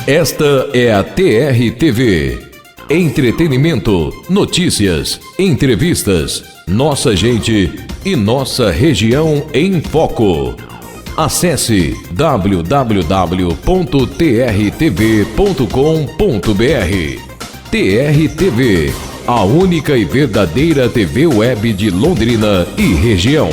Esta é a TR-TV. Entretenimento, notícias, entrevistas, nossa gente e nossa região em foco. Acesse www.trtv.com.br. TR-TV, a única e verdadeira TV web de Londrina e região.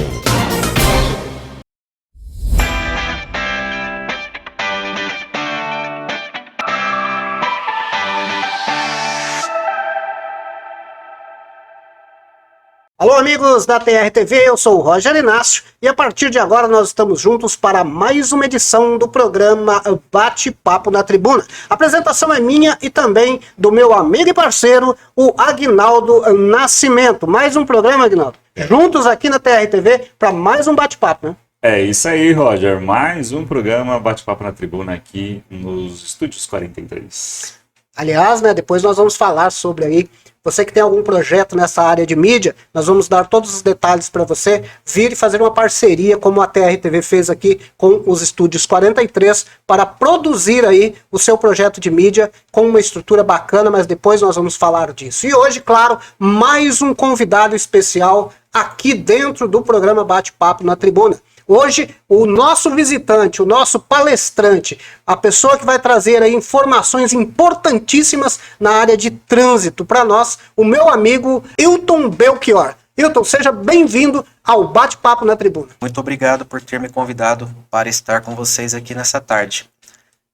Alô, amigos da TR-TV, eu sou o Roger Inácio e a partir de agora nós estamos juntos para mais uma edição do programa Bate-Papo na Tribuna. A apresentação é minha e também do meu amigo e parceiro, o Aguinaldo Nascimento. Mais um programa, Aguinaldo, juntos aqui na TR-TV para mais um bate-papo, né? É isso aí, Roger. Mais um programa Bate-Papo na Tribuna aqui nos Estúdios 43. Aliás, né, depois nós vamos falar sobre aí, você que tem algum projeto nessa área de mídia, nós vamos dar todos os detalhes para você vir e fazer uma parceria, como a TR-TV fez aqui com os Estúdios 43, para produzir aí o seu projeto de mídia com uma estrutura bacana, mas depois nós vamos falar disso. E hoje, claro, mais um convidado especial aqui dentro do programa Bate-Papo na Tribuna. Hoje, o nosso visitante, o nosso palestrante, a pessoa que vai trazer aí informações importantíssimas na área de trânsito para nós, o meu amigo Hilton Belchior. Hilton, seja bem-vindo ao Bate-Papo na Tribuna. Muito obrigado por ter me convidado para estar com vocês aqui nessa tarde.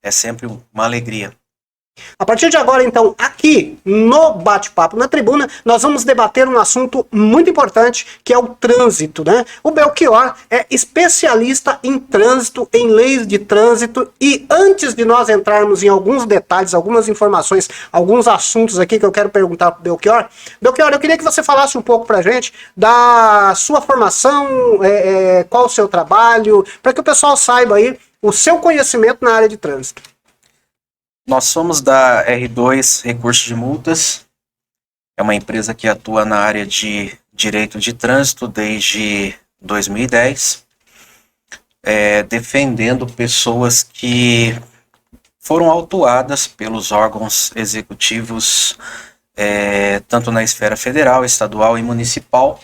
É sempre uma alegria. A partir de agora, então, aqui no Bate-Papo na Tribuna, nós vamos debater um assunto muito importante, que é o trânsito, né? O Belchior é especialista em trânsito, em leis de trânsito, e antes de nós entrarmos em alguns detalhes, algumas informações, alguns assuntos aqui que eu quero perguntar para o Belchior, eu queria que você falasse um pouco para a gente da sua formação, qual o seu trabalho, para que o pessoal saiba aí o seu conhecimento na área de trânsito. Nós somos da R2 Recursos de Multas, é uma empresa que atua na área de direito de trânsito desde 2010, defendendo pessoas que foram autuadas pelos órgãos executivos, tanto na esfera federal, estadual e municipal,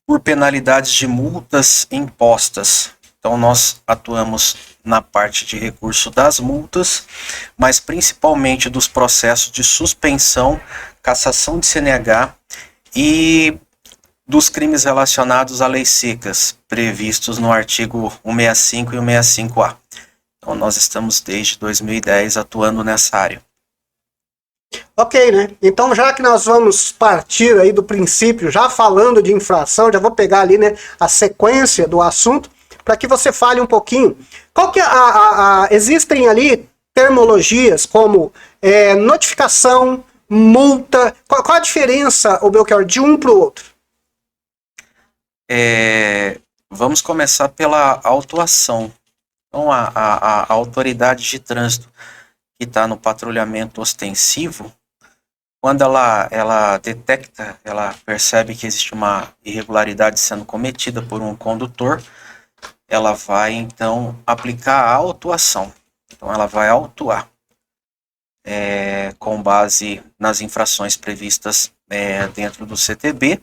por penalidades de multas impostas. Então nós atuamos na parte de recurso das multas, mas principalmente dos processos de suspensão, cassação de CNH e dos crimes relacionados a leis secas, previstos no artigo 165 e 165A. Então nós estamos desde 2010 atuando nessa área. Ok, né? Então já que nós vamos partir aí do princípio, já falando de infração, já vou pegar ali, né, a sequência do assunto, para que você fale um pouquinho. Qual que existem ali terminologias como notificação, multa, qual a diferença, Belchior, de um para o outro? Vamos começar pela autuação. Então a autoridade de trânsito que está no patrulhamento ostensivo, quando ela detecta, ela percebe que existe uma irregularidade sendo cometida por um condutor, ela vai, então, aplicar a autuação. Então, ela vai autuar com base nas infrações previstas dentro do CTB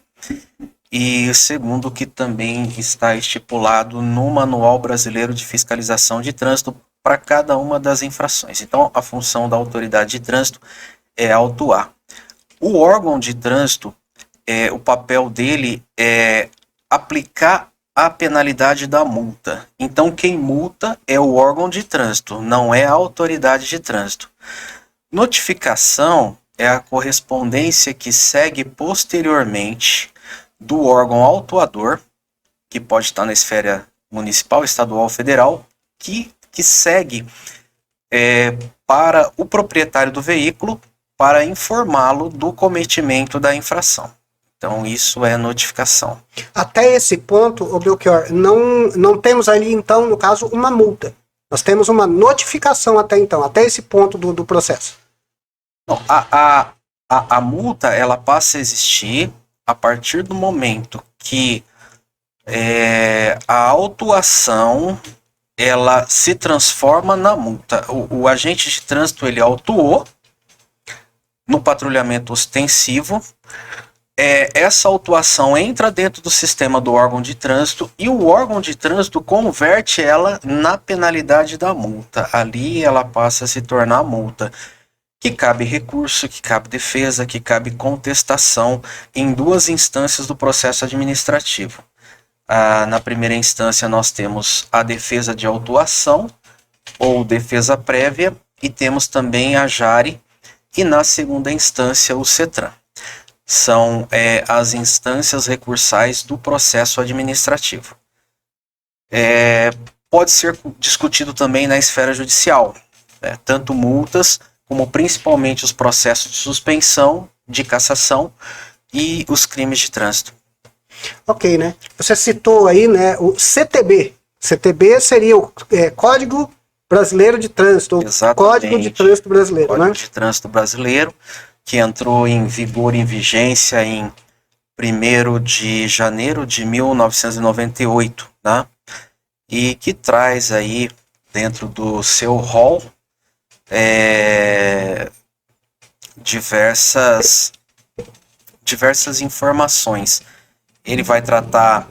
e segundo o que também está estipulado no Manual Brasileiro de Fiscalização de Trânsito para cada uma das infrações. Então, a função da autoridade de trânsito é autuar. O órgão de trânsito, o papel dele é aplicar a penalidade da multa. Então, quem multa é o órgão de trânsito, não é a autoridade de trânsito. Notificação é a correspondência que segue posteriormente do órgão autuador, que pode estar na esfera municipal, estadual ou federal, que segue para o proprietário do veículo para informá-lo do cometimento da infração. Então, isso é notificação. Até esse ponto, Belchior, não temos ali, então, no caso, uma multa. Nós temos uma notificação até então, até esse ponto do processo. Não, a multa, ela passa a existir a partir do momento que a autuação ela se transforma na multa. O agente de trânsito, ele autuou no patrulhamento ostensivo. Essa autuação entra dentro do sistema do órgão de trânsito e o órgão de trânsito converte ela na penalidade da multa. Ali ela passa a se tornar multa, que cabe recurso, que cabe defesa, que cabe contestação em 2 instâncias do processo administrativo. Na primeira instância nós temos a defesa de autuação ou defesa prévia e temos também a JARE e na segunda instância o CETRAN. São as instâncias recursais do processo administrativo. Pode ser discutido também na esfera judicial, tanto multas como principalmente os processos de suspensão, de cassação e os crimes de trânsito. Ok, né? Você citou aí, né, o CTB. CTB seria o Código Brasileiro de Trânsito, Exatamente. Código de Trânsito Brasileiro, Código né? de Trânsito Brasileiro, que entrou em vigor, em vigência em 1º de janeiro de 1998, né? E que traz aí, dentro do seu rol, diversas informações. Ele vai tratar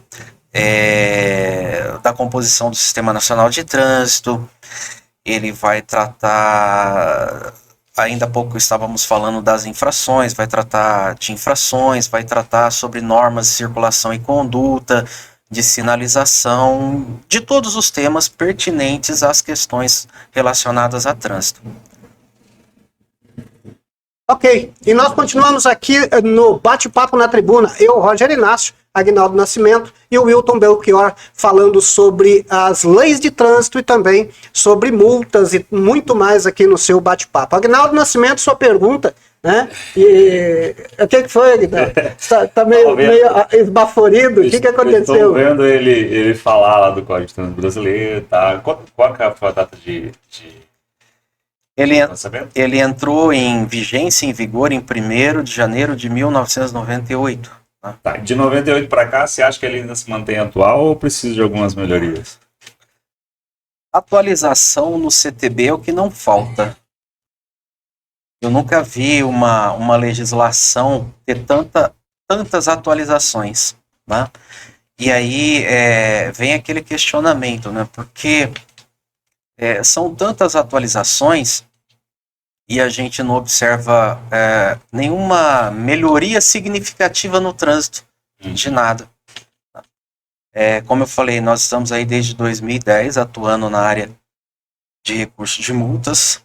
da composição do Sistema Nacional de Trânsito, ele vai tratar, ainda há pouco estávamos falando das infrações, vai tratar de infrações, vai tratar sobre normas de circulação e conduta, de sinalização, de todos os temas pertinentes às questões relacionadas a trânsito. Ok, e nós continuamos aqui no Bate-Papo na Tribuna. Eu, Roger Inácio, Aguinaldo Nascimento e o Wilton Belchior falando sobre as leis de trânsito e também sobre multas e muito mais aqui no seu Bate-Papo. Aguinaldo Nascimento, sua pergunta, né? E o que foi, Aguinaldo? Está meio esbaforido? O que aconteceu? Estou vendo ele falar lá do Código de Trânsito Brasileiro, tá? Qual que foi a data de lançamento? Ele entrou em vigência, em vigor, em 1º de janeiro de 1998. Tá, de 98 para cá, você acha que ele ainda se mantém atual ou precisa de algumas melhorias? Atualização no CTB é o que não falta. Eu nunca vi uma legislação ter tantas atualizações, né? E aí vem aquele questionamento, né? Porque são tantas atualizações e a gente não observa nenhuma melhoria significativa no trânsito, de nada. Como eu falei, nós estamos aí desde 2010 atuando na área de recursos de multas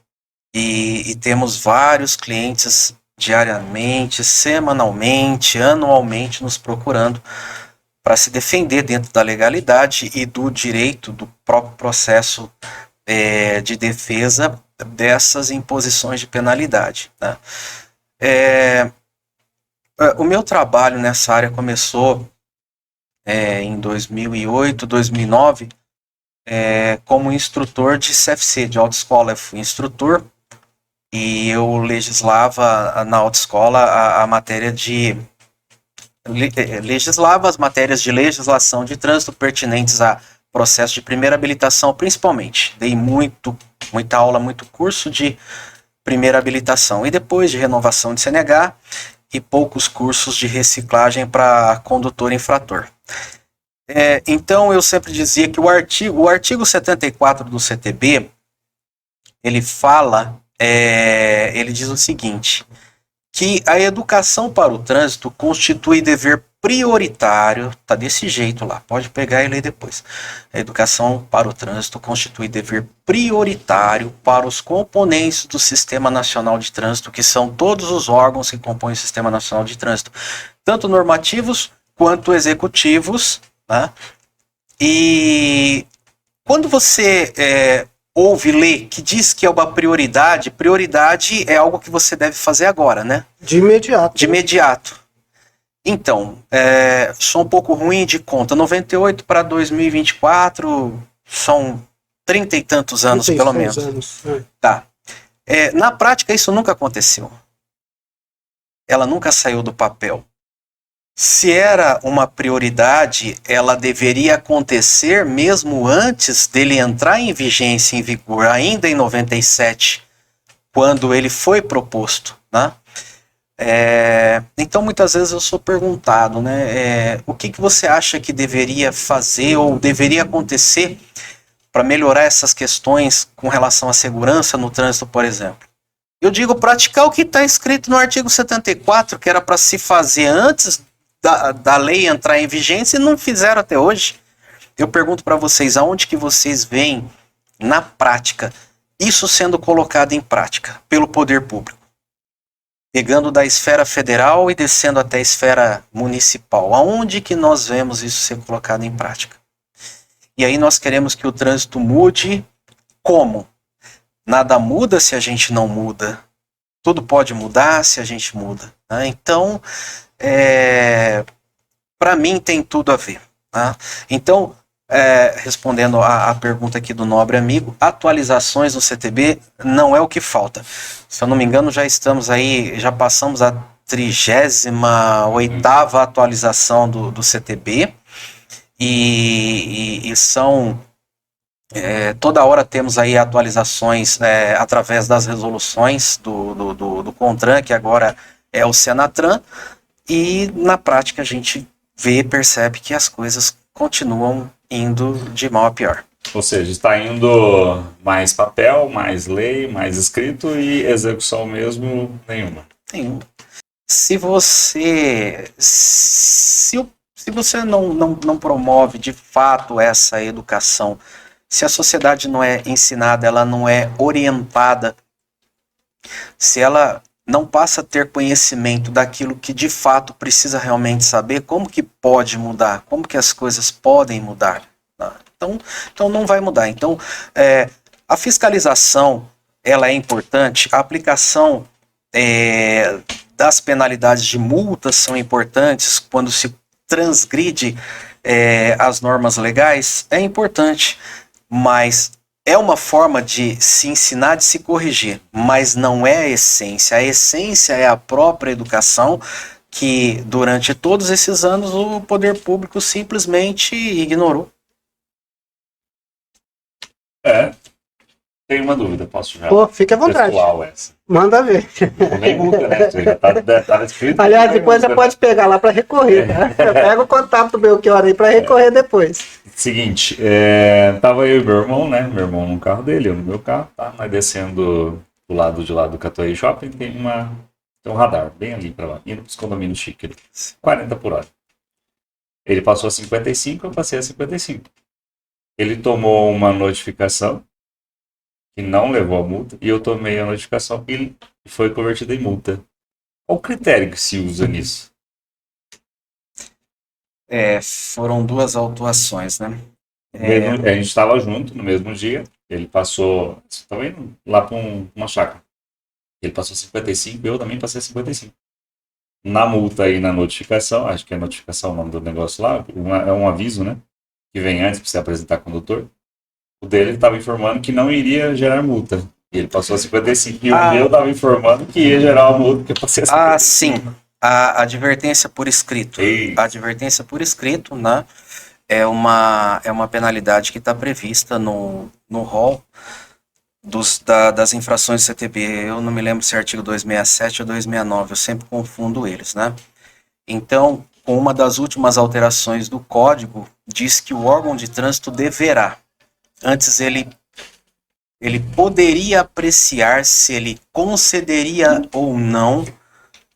e temos vários clientes diariamente, semanalmente, anualmente nos procurando para se defender dentro da legalidade e do direito do próprio processo de defesa dessas imposições de penalidade, né? O meu trabalho nessa área começou em 2008, 2009, como instrutor de CFC, de autoescola. Eu fui instrutor e eu legislava na autoescola a matéria de... legislava as matérias de legislação de trânsito pertinentes a processo de primeira habilitação, principalmente. Dei muita aula, muito curso de primeira habilitação e depois de renovação de CNH e poucos cursos de reciclagem para condutor infrator. Então eu sempre dizia que o artigo 74 do CTB, ele fala, ele diz o seguinte, que a educação para o trânsito constitui dever prioritário, tá desse jeito lá, pode pegar e ler depois. A educação para o trânsito constitui dever prioritário para os componentes do Sistema Nacional de Trânsito, que são todos os órgãos que compõem o Sistema Nacional de Trânsito, tanto normativos quanto executivos, né? E quando você ouve ler que diz que é uma prioridade é algo que você deve fazer agora, né? De imediato. De imediato. Então, sou um pouco ruim de conta. 98 para 2024 são 30 e tantos anos, pelo menos. Tá. Na prática, isso nunca aconteceu. Ela nunca saiu do papel. Se era uma prioridade, ela deveria acontecer mesmo antes dele entrar em vigência, em vigor, ainda em 97, quando ele foi proposto, né? Então, muitas vezes eu sou perguntado, né, o que você acha que deveria fazer ou deveria acontecer para melhorar essas questões com relação à segurança no trânsito, por exemplo? Eu digo praticar o que está escrito no artigo 74, que era para se fazer antes da lei entrar em vigência, e não fizeram até hoje. Eu pergunto para vocês, aonde que vocês veem, na prática, isso sendo colocado em prática pelo poder público? Pegando da esfera federal e descendo até a esfera municipal. Aonde que nós vemos isso ser colocado em prática? E aí nós queremos que o trânsito mude como? Nada muda se a gente não muda. Tudo pode mudar se a gente muda, né? Então, para mim tem tudo a ver, né? Então, respondendo a pergunta aqui do nobre amigo, atualizações no CTB não é o que falta. Se eu não me engano, já passamos a 38ª atualização do CTB, e são... toda hora temos aí atualizações através das resoluções do CONTRAN, que agora é o SENATRAN, e na prática a gente percebe que as coisas continuam indo de mal a pior. Ou seja, está indo mais papel, mais lei, mais escrito e execução mesmo nenhuma. Nenhuma. Se você não promove de fato essa educação, se a sociedade não é ensinada, ela não é orientada, se ela não passa a ter conhecimento daquilo que de fato precisa realmente saber, como que pode mudar, como que as coisas podem mudar, né? Então não vai mudar. Então, a fiscalização, ela é importante, a aplicação das penalidades de multas são importantes quando se transgride as normas legais, é importante, mas é uma forma de se ensinar, de se corrigir, mas não é a essência. A essência é a própria educação, que durante todos esses anos o poder público simplesmente ignorou. Tenho uma dúvida, posso já? Pô, fique à vontade. Pessoal, essa. Manda ver. Nem multa, né? Você já tá escrito. Aliás, depois você pode pegar lá para recorrer, tá? Pega o contato do Belchior aí para recorrer depois. Seguinte, tava eu e meu irmão, né? Meu irmão no carro dele, eu no meu carro, tá? Nós descendo do lado de lá do Catuaí Shopping, tem um radar bem ali para lá, indo pros condomínios chiques, 40 por hora. Ele passou a 55, eu passei a 55. Ele tomou uma notificação que não levou a multa, e eu tomei a notificação e foi convertida em multa. Qual o critério que se usa nisso? Foram 2 autuações, né? A gente estava junto no mesmo dia, ele passou, estava indo lá para uma chácara. Ele passou 55, eu também passei 55. Na multa e na notificação, acho que é notificação o nome do negócio lá, é um aviso, né? Que vem antes para você apresentar condutor. O dele estava informando que não iria gerar multa. E ele passou a 55. E o meu estava informando que ia gerar uma multa, que eu passei a 55. Sim. A advertência por escrito. A advertência por escrito, né, é uma penalidade que está prevista no rol das infrações do CTB. Eu não me lembro se é artigo 267 ou 269, eu sempre confundo eles, né? Então, uma das últimas alterações do código diz que o órgão de trânsito deverá, antes ele poderia apreciar se ele concederia ou não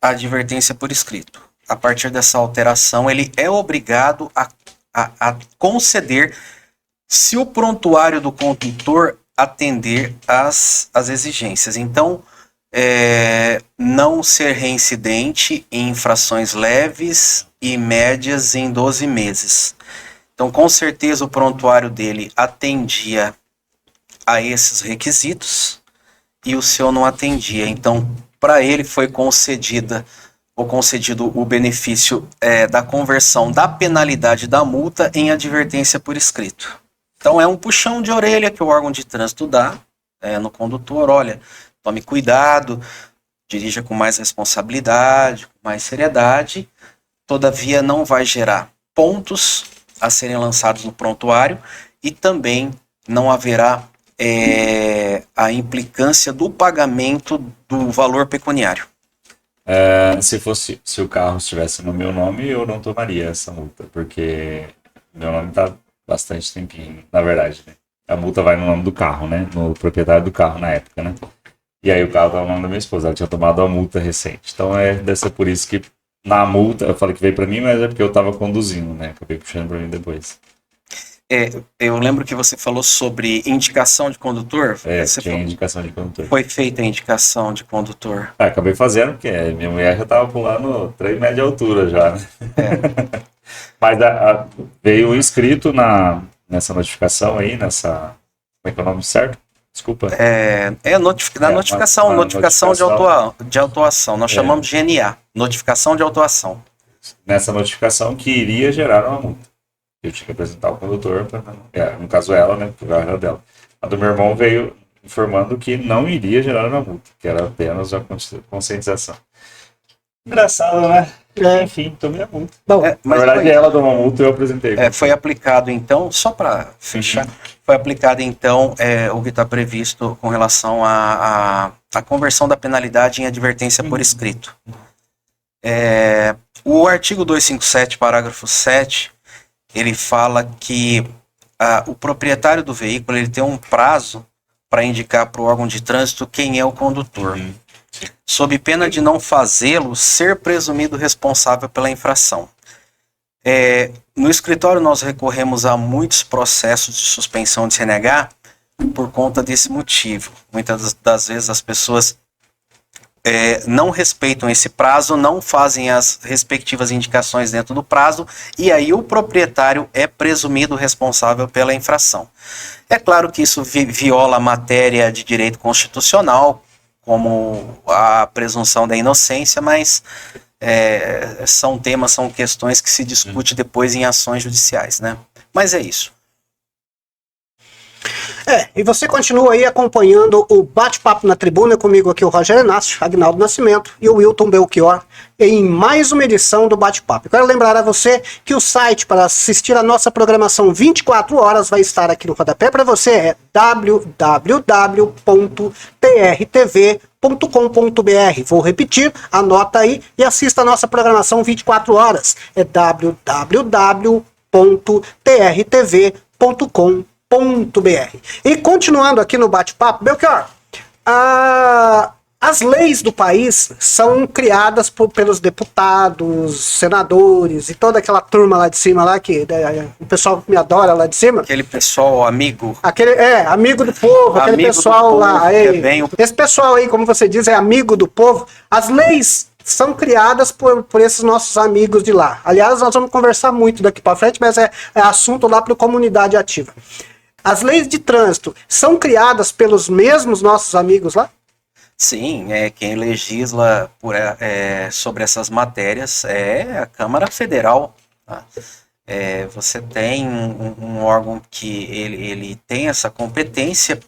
a advertência por escrito. A partir dessa alteração, ele é obrigado a conceder se o prontuário do condutor atender às exigências. Então, não ser reincidente em infrações leves e médias em 12 meses. Então, com certeza, o prontuário dele atendia a esses requisitos e o seu não atendia. Então, para ele foi concedido o benefício da conversão da penalidade da multa em advertência por escrito. Então, é um puxão de orelha que o órgão de trânsito dá no condutor. Olha, tome cuidado, dirija com mais responsabilidade, com mais seriedade, todavia não vai gerar pontos a serem lançados no prontuário e também não haverá a implicância do pagamento do valor pecuniário. Se o carro estivesse no meu nome, eu não tomaria essa multa, porque meu nome está bastante tempinho, na verdade, né? A multa vai no nome do carro, né? No proprietário do carro na época, né? E aí o carro estava no nome da minha esposa, ela tinha tomado a multa recente. Então deve ser por isso que na multa, eu falei que veio para mim, mas é porque eu estava conduzindo, né? Acabei puxando para mim depois. Eu lembro que você falou sobre indicação de condutor. Tinha indicação de condutor. Foi feita a indicação de condutor. Acabei fazendo, porque minha mulher já estava pulando 3 metros de altura já, né? Mas veio escrito nessa notificação aí, como é que é o nome certo? Desculpa. Notificação de autuação. Nós chamamos de NA, notificação de autuação. Nessa notificação que iria gerar uma multa. Eu tinha que apresentar o condutor, no caso ela, né, porque o carro era dela. A do meu irmão veio informando que não iria gerar uma multa, que era apenas a conscientização. Engraçado, né? Enfim, tomei a multa. Bom, na verdade, ela deu uma multa e eu apresentei. Foi aplicado, então, só para fechar, foi aplicado, então, o que está previsto com relação à conversão da penalidade em advertência por escrito. O artigo 257, parágrafo 7, ele fala que o proprietário do veículo ele tem um prazo para indicar para o órgão de trânsito quem é o condutor. Sob pena de não fazê-lo, ser presumido responsável pela infração. No escritório nós recorremos a muitos processos de suspensão de CNH por conta desse motivo. Muitas das vezes as pessoas não respeitam esse prazo, não fazem as respectivas indicações dentro do prazo, e aí o proprietário é presumido responsável pela infração. É claro que isso viola a matéria de direito constitucional, como a presunção da inocência, mas são questões que se discute depois em ações judiciais, né? Mas é isso. E você continua aí acompanhando o Bate-Papo na Tribuna, comigo aqui o Rogério Inácio, Agnaldo Nascimento e o Wilton Belchior, em mais uma edição do Bate-Papo. Quero lembrar a você que o site para assistir a nossa programação 24 horas vai estar aqui no rodapé para você, é www.trtv.com.br. Vou repetir, anota aí e assista a nossa programação 24 horas, é www.trtv.com.br. E continuando aqui no bate-papo, Belchior, as leis do país são criadas pelos deputados, senadores e toda aquela turma lá de cima, lá que o pessoal me adora lá de cima. Aquele pessoal amigo. Amigo do povo, aquele pessoal lá. Esse pessoal aí, como você diz, é amigo do povo. As leis são criadas por esses nossos amigos de lá. Aliás, nós vamos conversar muito daqui para frente, mas é assunto lá para a comunidade ativa. As leis de trânsito são criadas pelos mesmos nossos amigos lá? Sim, quem legisla sobre essas matérias é a Câmara Federal. Tá? Você tem um órgão que ele tem essa competência,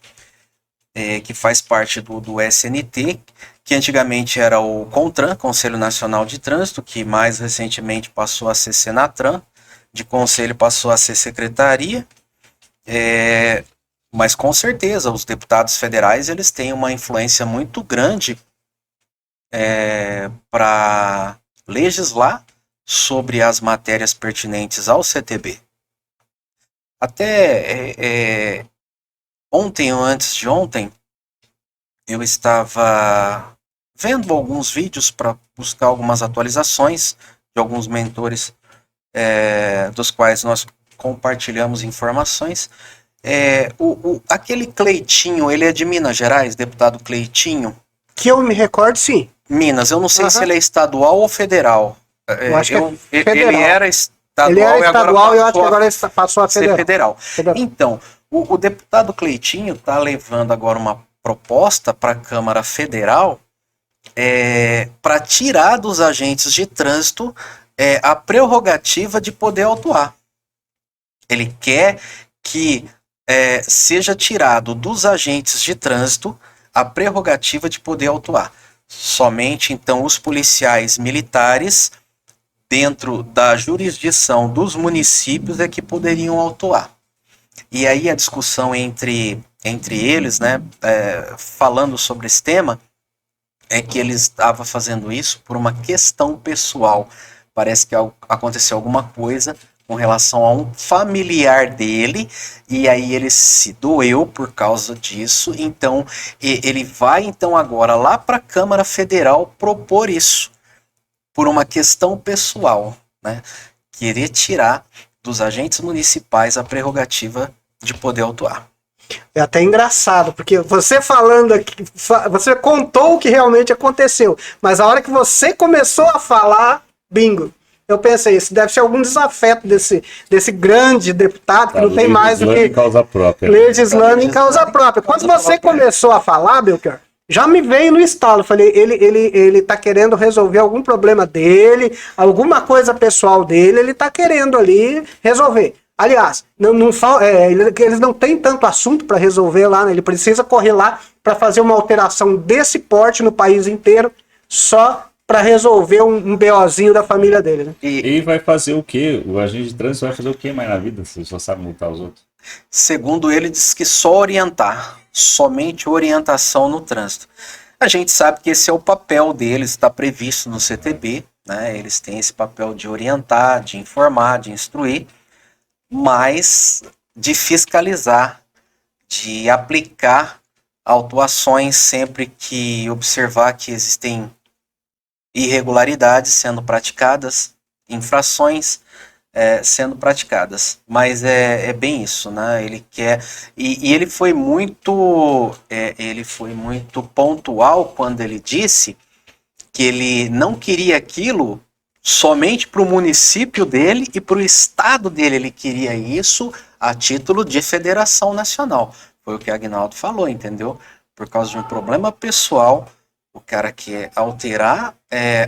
que faz parte do SNT, que antigamente era o CONTRAN, Conselho Nacional de Trânsito, que mais recentemente passou a ser Senatran, de conselho passou a ser secretaria. Mas com certeza os deputados federais eles têm uma influência muito grande para legislar sobre as matérias pertinentes ao CTB. Até ontem ou antes de ontem eu estava vendo alguns vídeos para buscar algumas atualizações de alguns mentores dos quais nós compartilhamos informações. Aquele Cleitinho, ele é de Minas Gerais, deputado Cleitinho? Que eu me recordo, sim. Minas, eu não sei se ele é estadual ou federal. Eu acho que é federal. Ele era estadual, e eu acho que agora ele passou a ser federal. Então, o deputado Cleitinho está levando agora uma proposta para a Câmara Federal para tirar dos agentes de trânsito a prerrogativa de poder autuar. Ele quer que seja tirado dos agentes de trânsito a prerrogativa de poder autuar. Somente, então, os policiais militares dentro da jurisdição dos municípios é que poderiam autuar. E aí a discussão entre eles, né, falando sobre esse tema, é que ele estava fazendo isso por uma questão pessoal. Parece que aconteceu alguma coisa com relação a um familiar dele, e aí ele se doeu por causa disso, então ele vai então agora lá para a Câmara Federal propor isso, por uma questão pessoal, né? Querer tirar dos agentes municipais a prerrogativa de poder autuar. É até engraçado, porque você falando aqui, você contou o que realmente aconteceu, mas a hora que você começou a falar, bingo. Eu pensei, isso deve ser algum desafeto desse grande deputado que não tem mais do que... Legislando em causa própria. Legislando em causa própria. Quando você começou a falar, Belchior, já me veio no estalo. Falei, ele tá querendo resolver algum problema dele, alguma coisa pessoal dele, ele tá querendo ali resolver. Aliás, eles não têm tanto assunto para resolver lá, né? Ele precisa correr lá para fazer uma alteração desse porte no país inteiro, só para resolver um BOzinho da família dele, né? E vai fazer o quê? O agente de trânsito vai fazer o quê mais na vida, se só sabe multar os outros? Segundo ele, diz que só orientar, somente orientação no trânsito. A gente sabe que esse é o papel deles, está previsto no CTB, né? Eles têm esse papel de orientar, de informar, de instruir, mas de fiscalizar, de aplicar autuações sempre que observar que existem irregularidades sendo praticadas, infrações sendo praticadas. Mas é bem isso, né? Ele quer... E ele foi muito pontual quando ele disse que ele não queria aquilo somente para o município dele e para o estado dele. Ele queria isso a título de federação nacional. Foi o que Agnaldo falou, entendeu? Por causa de um problema pessoal, o cara quer alterar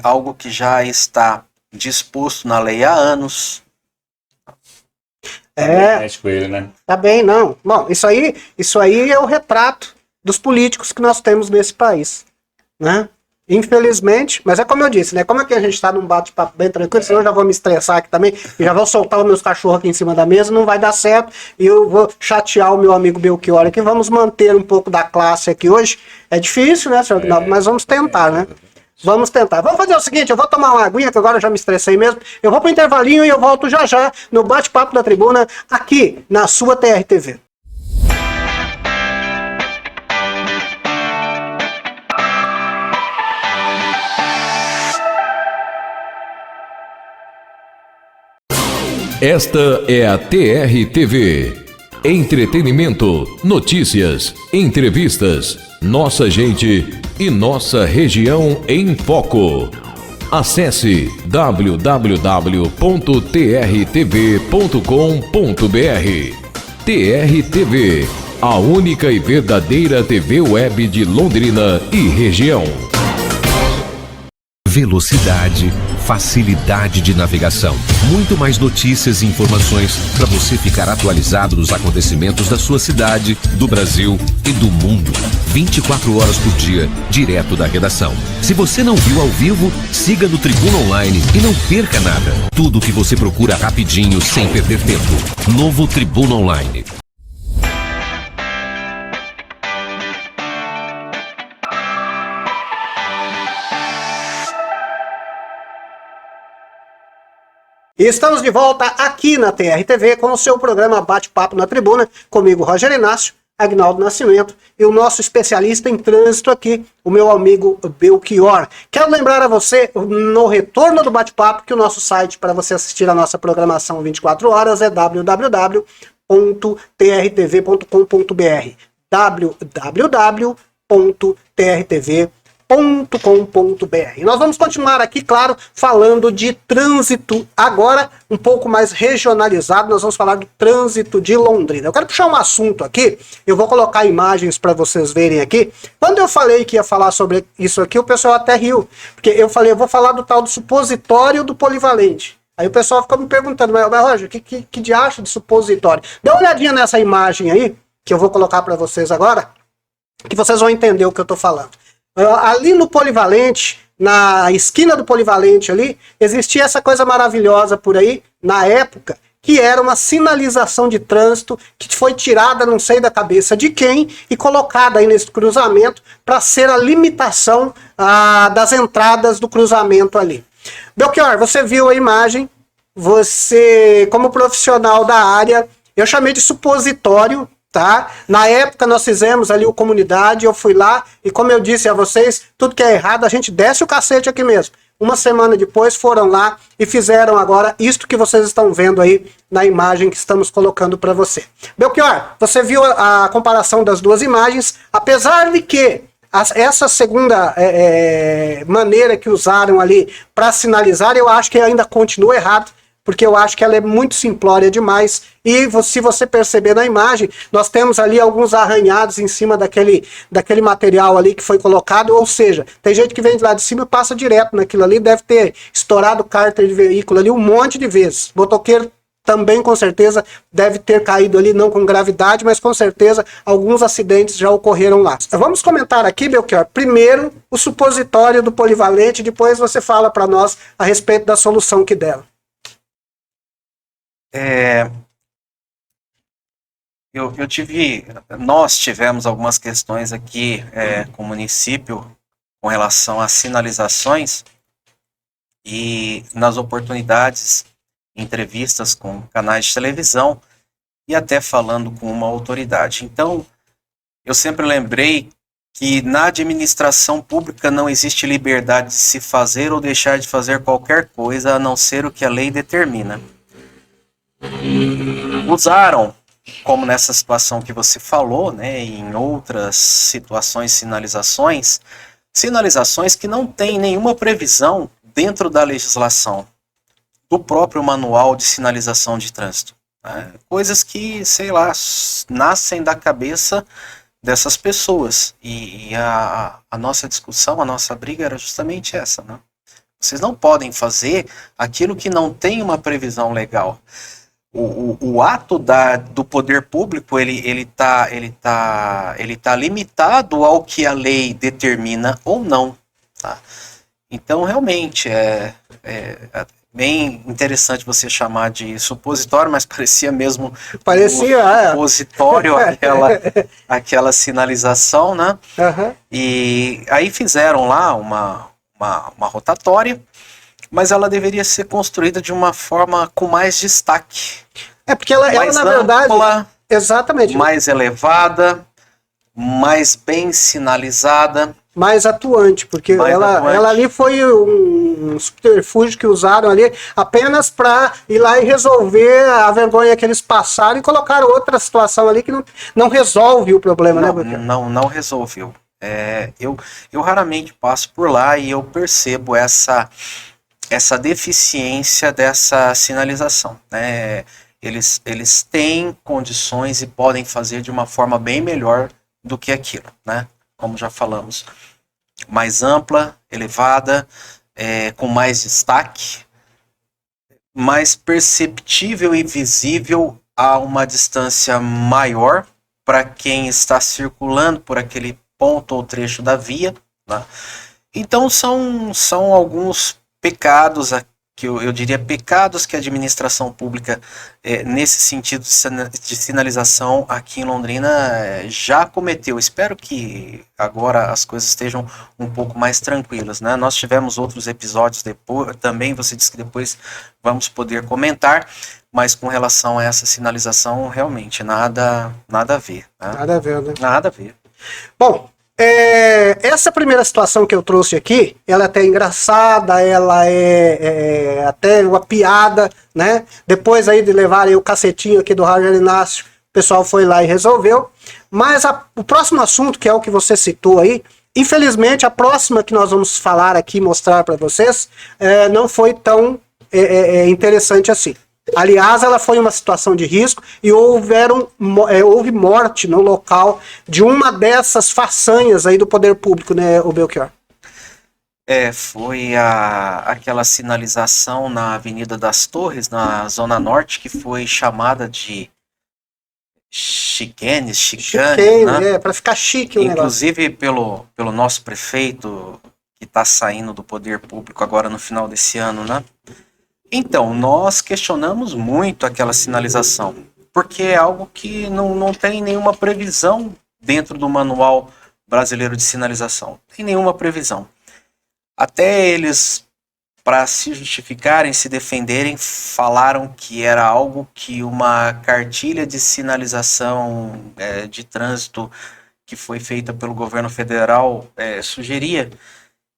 algo que já está disposto na lei há anos. Mexe com ele, né? Tá bem, não. Bom, isso aí é o retrato dos políticos que nós temos nesse país, né? Infelizmente, mas é como eu disse, né? Como é que a gente tá num bate-papo bem tranquilo, senão eu já vou me estressar aqui também, e já vou soltar os meus cachorros aqui em cima da mesa, não vai dar certo, e eu vou chatear o meu amigo Belchior aqui. Vamos manter um pouco da classe aqui hoje. É difícil, né, senhor Aguinaldo? Mas vamos tentar, né? Vamos tentar. Vamos fazer o seguinte, eu vou tomar uma aguinha, que agora eu já me estressei mesmo. Eu vou pro intervalinho e eu volto já já no bate-papo da tribuna, aqui na sua TRTV. Esta é a TRTV. Entretenimento, notícias, entrevistas, nossa gente e nossa região em foco. Acesse www.trtv.com.br. TRTV, a única e verdadeira TV web de Londrina e região. Velocidade, facilidade de navegação. Muito mais notícias e informações para você ficar atualizado dos acontecimentos da sua cidade, do Brasil e do mundo. 24 horas por dia, direto da redação. Se você não viu ao vivo, siga no Tribuna Online e não perca nada. Tudo o que você procura rapidinho, sem perder tempo. Novo Tribuna Online. E estamos de volta aqui na TRTV com o seu programa Bate-Papo na Tribuna, comigo Roger Inácio, Agnaldo Nascimento e o nosso especialista em trânsito aqui, o meu amigo Belchior. Quero lembrar a você, no retorno do Bate-Papo, que o nosso site para você assistir a nossa programação 24 horas é www.trtv.com.br www.trtv.com.br. E nós vamos continuar aqui, claro, falando de trânsito, agora um pouco mais regionalizado. Nós vamos falar do trânsito de Londrina. Eu quero puxar um assunto aqui, eu vou colocar imagens para vocês verem aqui. Quando eu falei que ia falar sobre isso aqui, o pessoal até riu, porque eu falei, eu vou falar do tal do supositório do polivalente. Aí o pessoal fica me perguntando, mas Roger, que diacho de supositório? Dá uma olhadinha nessa imagem aí, que eu vou colocar para vocês agora, que vocês vão entender o que eu tô falando. Ali no polivalente, na esquina do Polivalente ali, existia essa coisa maravilhosa por aí, na época, que era uma sinalização de trânsito que foi tirada, não sei da cabeça de quem, e colocada aí nesse cruzamento para ser a limitação das entradas do cruzamento ali. Belchior, você viu a imagem, você, como profissional da área, eu chamei de supositório, tá? Na época nós fizemos ali o comunidade, eu fui lá, e como eu disse a vocês, tudo que é errado, a gente desce o cacete aqui mesmo. Uma semana depois foram lá e fizeram agora isto que vocês estão vendo aí na imagem que estamos colocando para você. Belchior, você viu a comparação das duas imagens, apesar de que essa segunda maneira que usaram ali para sinalizar, eu acho que ainda continua errado, porque eu acho que ela é muito simplória demais, e se você perceber na imagem, nós temos ali alguns arranhados em cima daquele material ali que foi colocado, ou seja, tem gente que vem de lá de cima e passa direto naquilo ali, deve ter estourado o cárter de veículo ali um monte de vezes. Motoqueiro também com certeza deve ter caído ali, não com gravidade, mas com certeza alguns acidentes já ocorreram lá. Vamos comentar aqui, Belchior, primeiro o supositório do Polivalente, depois você fala para nós a respeito da solução que deram. Nós tivemos algumas questões aqui com o município com relação às sinalizações, e nas oportunidades, entrevistas com canais de televisão e até falando com uma autoridade. Então, eu sempre lembrei que na administração pública não existe liberdade de se fazer ou deixar de fazer qualquer coisa a não ser o que a lei determina. Usaram, como nessa situação que você falou, né, em outras situações, sinalizações que não têm nenhuma previsão dentro da legislação, do próprio manual de sinalização de trânsito. Né? Coisas que, sei lá, nascem da cabeça dessas pessoas. E a nossa discussão, a nossa briga era justamente essa. Né? Vocês não podem fazer aquilo que não tem uma previsão legal. O ato do poder público ele tá limitado ao que a lei determina ou não, tá? Então realmente é bem interessante você chamar de supositório, mas parecia mesmo supositório aquela sinalização, né? Uhum. E aí fizeram lá uma rotatória, mas ela deveria ser construída de uma forma com mais destaque. Porque ela na verdade, ampla, exatamente, mais elevada, mais bem sinalizada. Mais atuante, porque ela ali foi um subterfúgio que usaram ali apenas para ir lá e resolver a vergonha que eles passaram e colocaram outra situação ali que não resolve o problema, né? Não resolveu. Eu raramente passo por lá e eu percebo essa deficiência dessa sinalização, né? Eles têm condições e podem fazer de uma forma bem melhor do que aquilo, né? Como já falamos, mais ampla, elevada, com mais destaque, mais perceptível e visível a uma distância maior para quem está circulando por aquele ponto ou trecho da via, né? Então são alguns pecados, que eu diria pecados que a administração pública, nesse sentido de sinalização aqui em Londrina, já cometeu. Espero que agora as coisas estejam um pouco mais tranquilas, né? Nós tivemos outros episódios depois, também você disse que depois vamos poder comentar, mas com relação a essa sinalização, realmente nada a ver. Né? Nada a ver, né? Nada a ver. Bom, essa primeira situação que eu trouxe aqui, ela é até engraçada, ela é até uma piada, né? Depois aí de levarem o cacetinho aqui do Roger Inácio, o pessoal foi lá e resolveu. Mas o próximo assunto, que é o que você citou aí, infelizmente a próxima que nós vamos falar aqui, mostrar para vocês, não foi tão interessante assim. Aliás, ela foi uma situação de risco e houve morte no local de uma dessas façanhas aí do poder público, né, o Belchior? Foi aquela sinalização na Avenida das Torres, na Zona Norte, que foi chamada de chicane, né? Para ficar chique o negócio. Inclusive pelo nosso prefeito, que está saindo do poder público agora no final desse ano, né? Então, nós questionamos muito aquela sinalização, porque é algo que não tem nenhuma previsão dentro do Manual Brasileiro de Sinalização. Não tem nenhuma previsão. Até eles, para se justificarem, se defenderem, falaram que era algo que uma cartilha de sinalização de trânsito que foi feita pelo governo federal sugeria,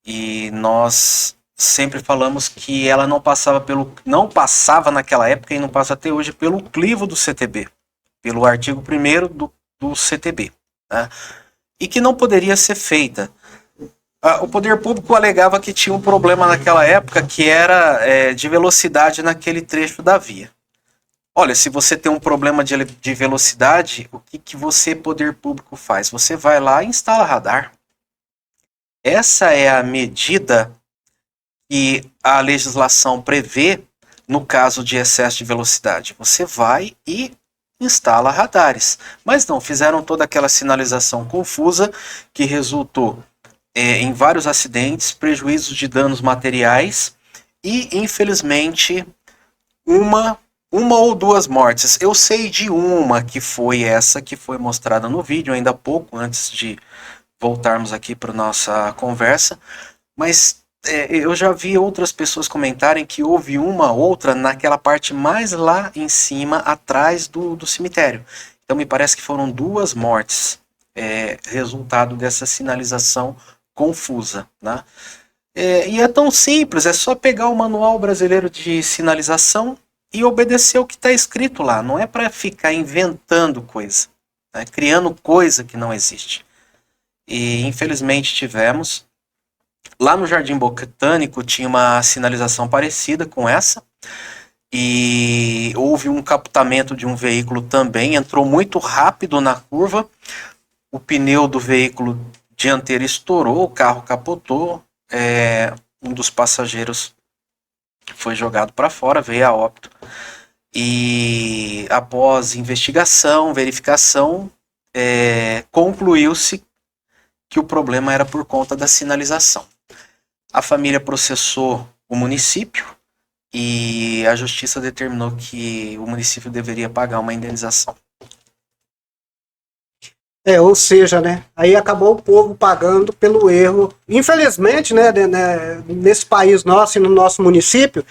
e nós sempre falamos que ela não passava naquela época e não passa até hoje pelo crivo do CTB, pelo artigo 1º do CTB, né? E que não poderia ser feita. O poder público alegava que tinha um problema naquela época que era de velocidade naquele trecho da via. Olha, se você tem um problema de velocidade, o que você, poder público, faz? Você vai lá e instala radar. Essa é a medida que a legislação prevê no caso de excesso de velocidade. Você vai e instala radares. Mas não, fizeram toda aquela sinalização confusa que resultou em vários acidentes, prejuízos de danos materiais e, infelizmente, uma ou duas mortes. Eu sei de uma que foi essa que foi mostrada no vídeo ainda há pouco, antes de voltarmos aqui para nossa conversa, mas eu já vi outras pessoas comentarem que houve uma outra naquela parte mais lá em cima, atrás do cemitério. Então me parece que foram 2 mortes, resultado dessa sinalização confusa, né? E é tão simples, é só pegar o Manual Brasileiro de Sinalização e obedecer o que está escrito lá. Não é para ficar inventando coisa, né? Criando coisa que não existe. E infelizmente tivemos. Lá no Jardim Botânico tinha uma sinalização parecida com essa. E houve um capotamento de um veículo também. Entrou muito rápido na curva. O pneu do veículo dianteiro estourou, o carro capotou. Um dos passageiros foi jogado para fora, veio a óbito. E após investigação, verificação, concluiu-se que o problema era por conta da sinalização. A família processou o município e a justiça determinou que o município deveria pagar uma indenização. Ou seja, né, aí acabou o povo pagando pelo erro. Infelizmente, né, nesse país nosso e no nosso município,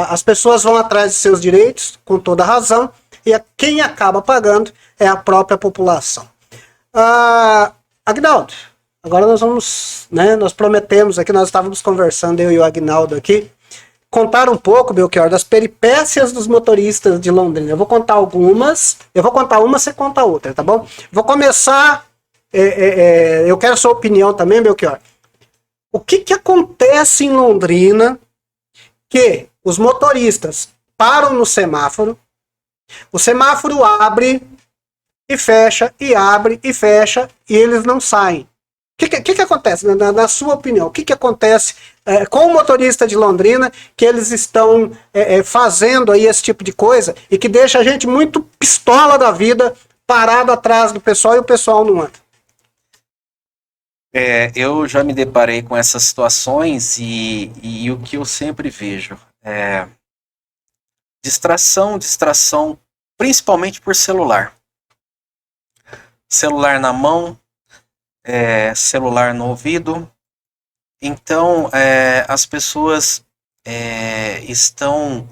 as pessoas vão atrás de seus direitos, com toda razão, e quem acaba pagando é a própria população. Agnaldo, agora nós vamos, né, nós prometemos aqui, nós estávamos conversando, eu e o Agnaldo aqui, contar um pouco, Belchior, das peripécias dos motoristas de Londrina. Eu vou contar algumas, eu vou contar uma, você conta outra, tá bom? Vou começar, eu quero a sua opinião também, Belchior. O que acontece em Londrina que os motoristas param no semáforo, o semáforo abre e fecha, e abre e fecha, e eles não saem? O que acontece, na sua opinião? O que acontece com o motorista de Londrina que eles estão fazendo aí esse tipo de coisa e que deixa a gente muito pistola da vida parado atrás do pessoal e o pessoal não anda? Eu já me deparei com essas situações e o que eu sempre vejo é distração, principalmente por celular. Celular na mão, celular no ouvido. Então, as pessoas estão...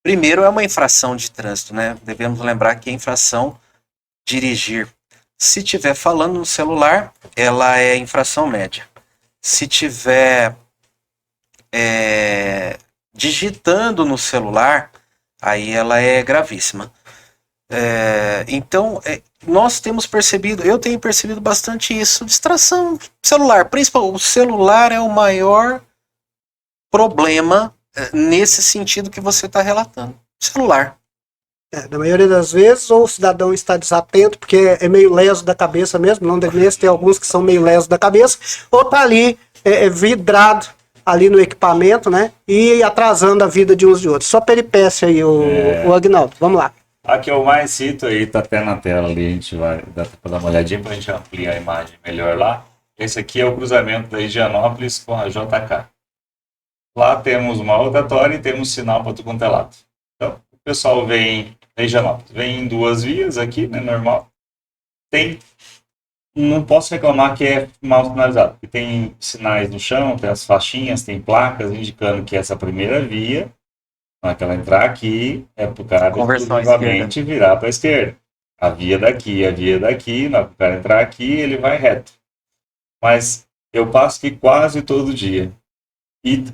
Primeiro, é uma infração de trânsito, né? Devemos lembrar que é infração dirigir. Se estiver falando no celular, ela é infração média. Se estiver digitando no celular, aí ela é gravíssima. Então, nós temos percebido, eu tenho percebido bastante isso, distração, celular. Principalmente, o celular é o maior problema nesse sentido que você está relatando. Celular. Na maioria das vezes, ou o cidadão está desatento, porque é meio leso da cabeça mesmo, londrinense tem alguns que são meio lesos da cabeça, ou está ali vidrado ali no equipamento, né, e atrasando a vida de uns de outros. Só peripécia aí, o Agnaldo, vamos lá. A que eu mais cito aí, tá até na tela ali, a gente vai dar uma olhadinha pra gente ampliar a imagem melhor lá. esse aqui é o cruzamento da Higienópolis com a JK. Lá temos uma rotatória e temos sinal para tudo quanto é lado. Então, o pessoal vem da Higienópolis, vem em 2 vias aqui, né, normal. Não posso reclamar que é mal sinalizado, porque tem sinais no chão, tem as faixinhas, tem placas indicando que essa primeira via, na hora que ela entrar aqui, é para o cara exclusivamente virar para a esquerda. A via daqui, na hora que o cara entrar aqui, ele vai reto. Mas eu passo aqui quase todo dia. E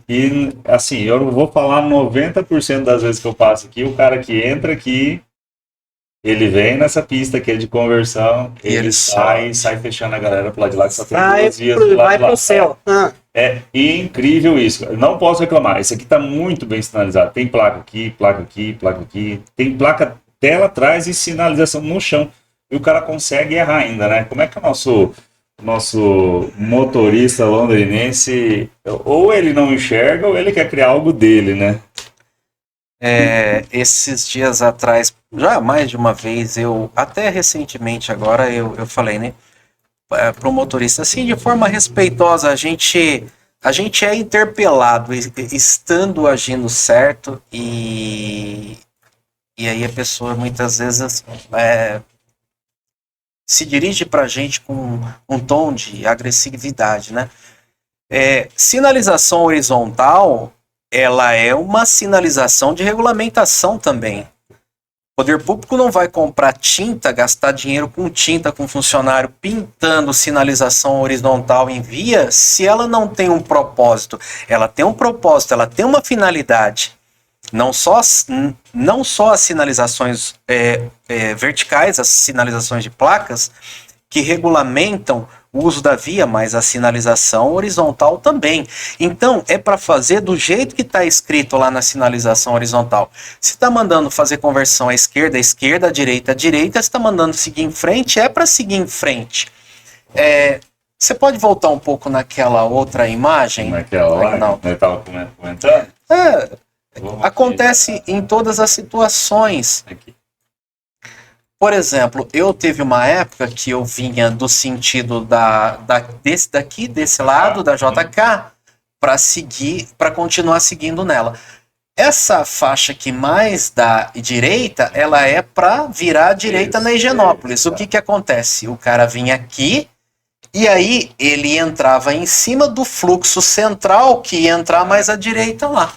assim, eu não vou falar 90% das vezes que eu passo aqui, o cara que entra aqui, ele vem nessa pista que é de conversão, ele sai fechando a galera pro lado de lá, que só tem 2 vias do lado vai de lá. pro céu. É incrível isso. Não posso reclamar. Esse aqui está muito bem sinalizado. Tem placa aqui, placa aqui, placa aqui. Tem placa tela atrás e sinalização no chão. E o cara consegue errar ainda, né? Como é que o nosso motorista londrinense, ou ele não enxerga, ou ele quer criar algo dele, né? Esses dias atrás, já mais de uma vez, até recentemente agora, eu falei, né? Para o motorista, assim, de forma respeitosa, a gente é interpelado estando agindo certo e aí a pessoa muitas vezes se dirige para a gente com um tom de agressividade, né? Sinalização horizontal, ela é uma sinalização de regulamentação também. O poder público não vai comprar tinta, gastar dinheiro com tinta, com funcionário pintando sinalização horizontal em via, se ela não tem um propósito. Ela tem um propósito, ela tem uma finalidade. Não só as sinalizações verticais, as sinalizações de placas, que regulamentam o uso da via, mas a sinalização horizontal também. Então, é para fazer do jeito que está escrito lá na sinalização horizontal. Se está mandando fazer conversão à esquerda, à direita, se está mandando seguir em frente, é para seguir em frente. Você pode voltar um pouco naquela outra imagem? Naquela lá, não. Eu estava comentando? Acontece em todas as situações. Aqui. Por exemplo, eu teve uma época que eu vinha do sentido desse lado, da JK, para continuar seguindo nela. Essa faixa aqui mais da direita, ela é para virar à direita na Higienópolis. O que acontece? O cara vinha aqui e aí ele entrava em cima do fluxo central que ia entrar mais à direita lá.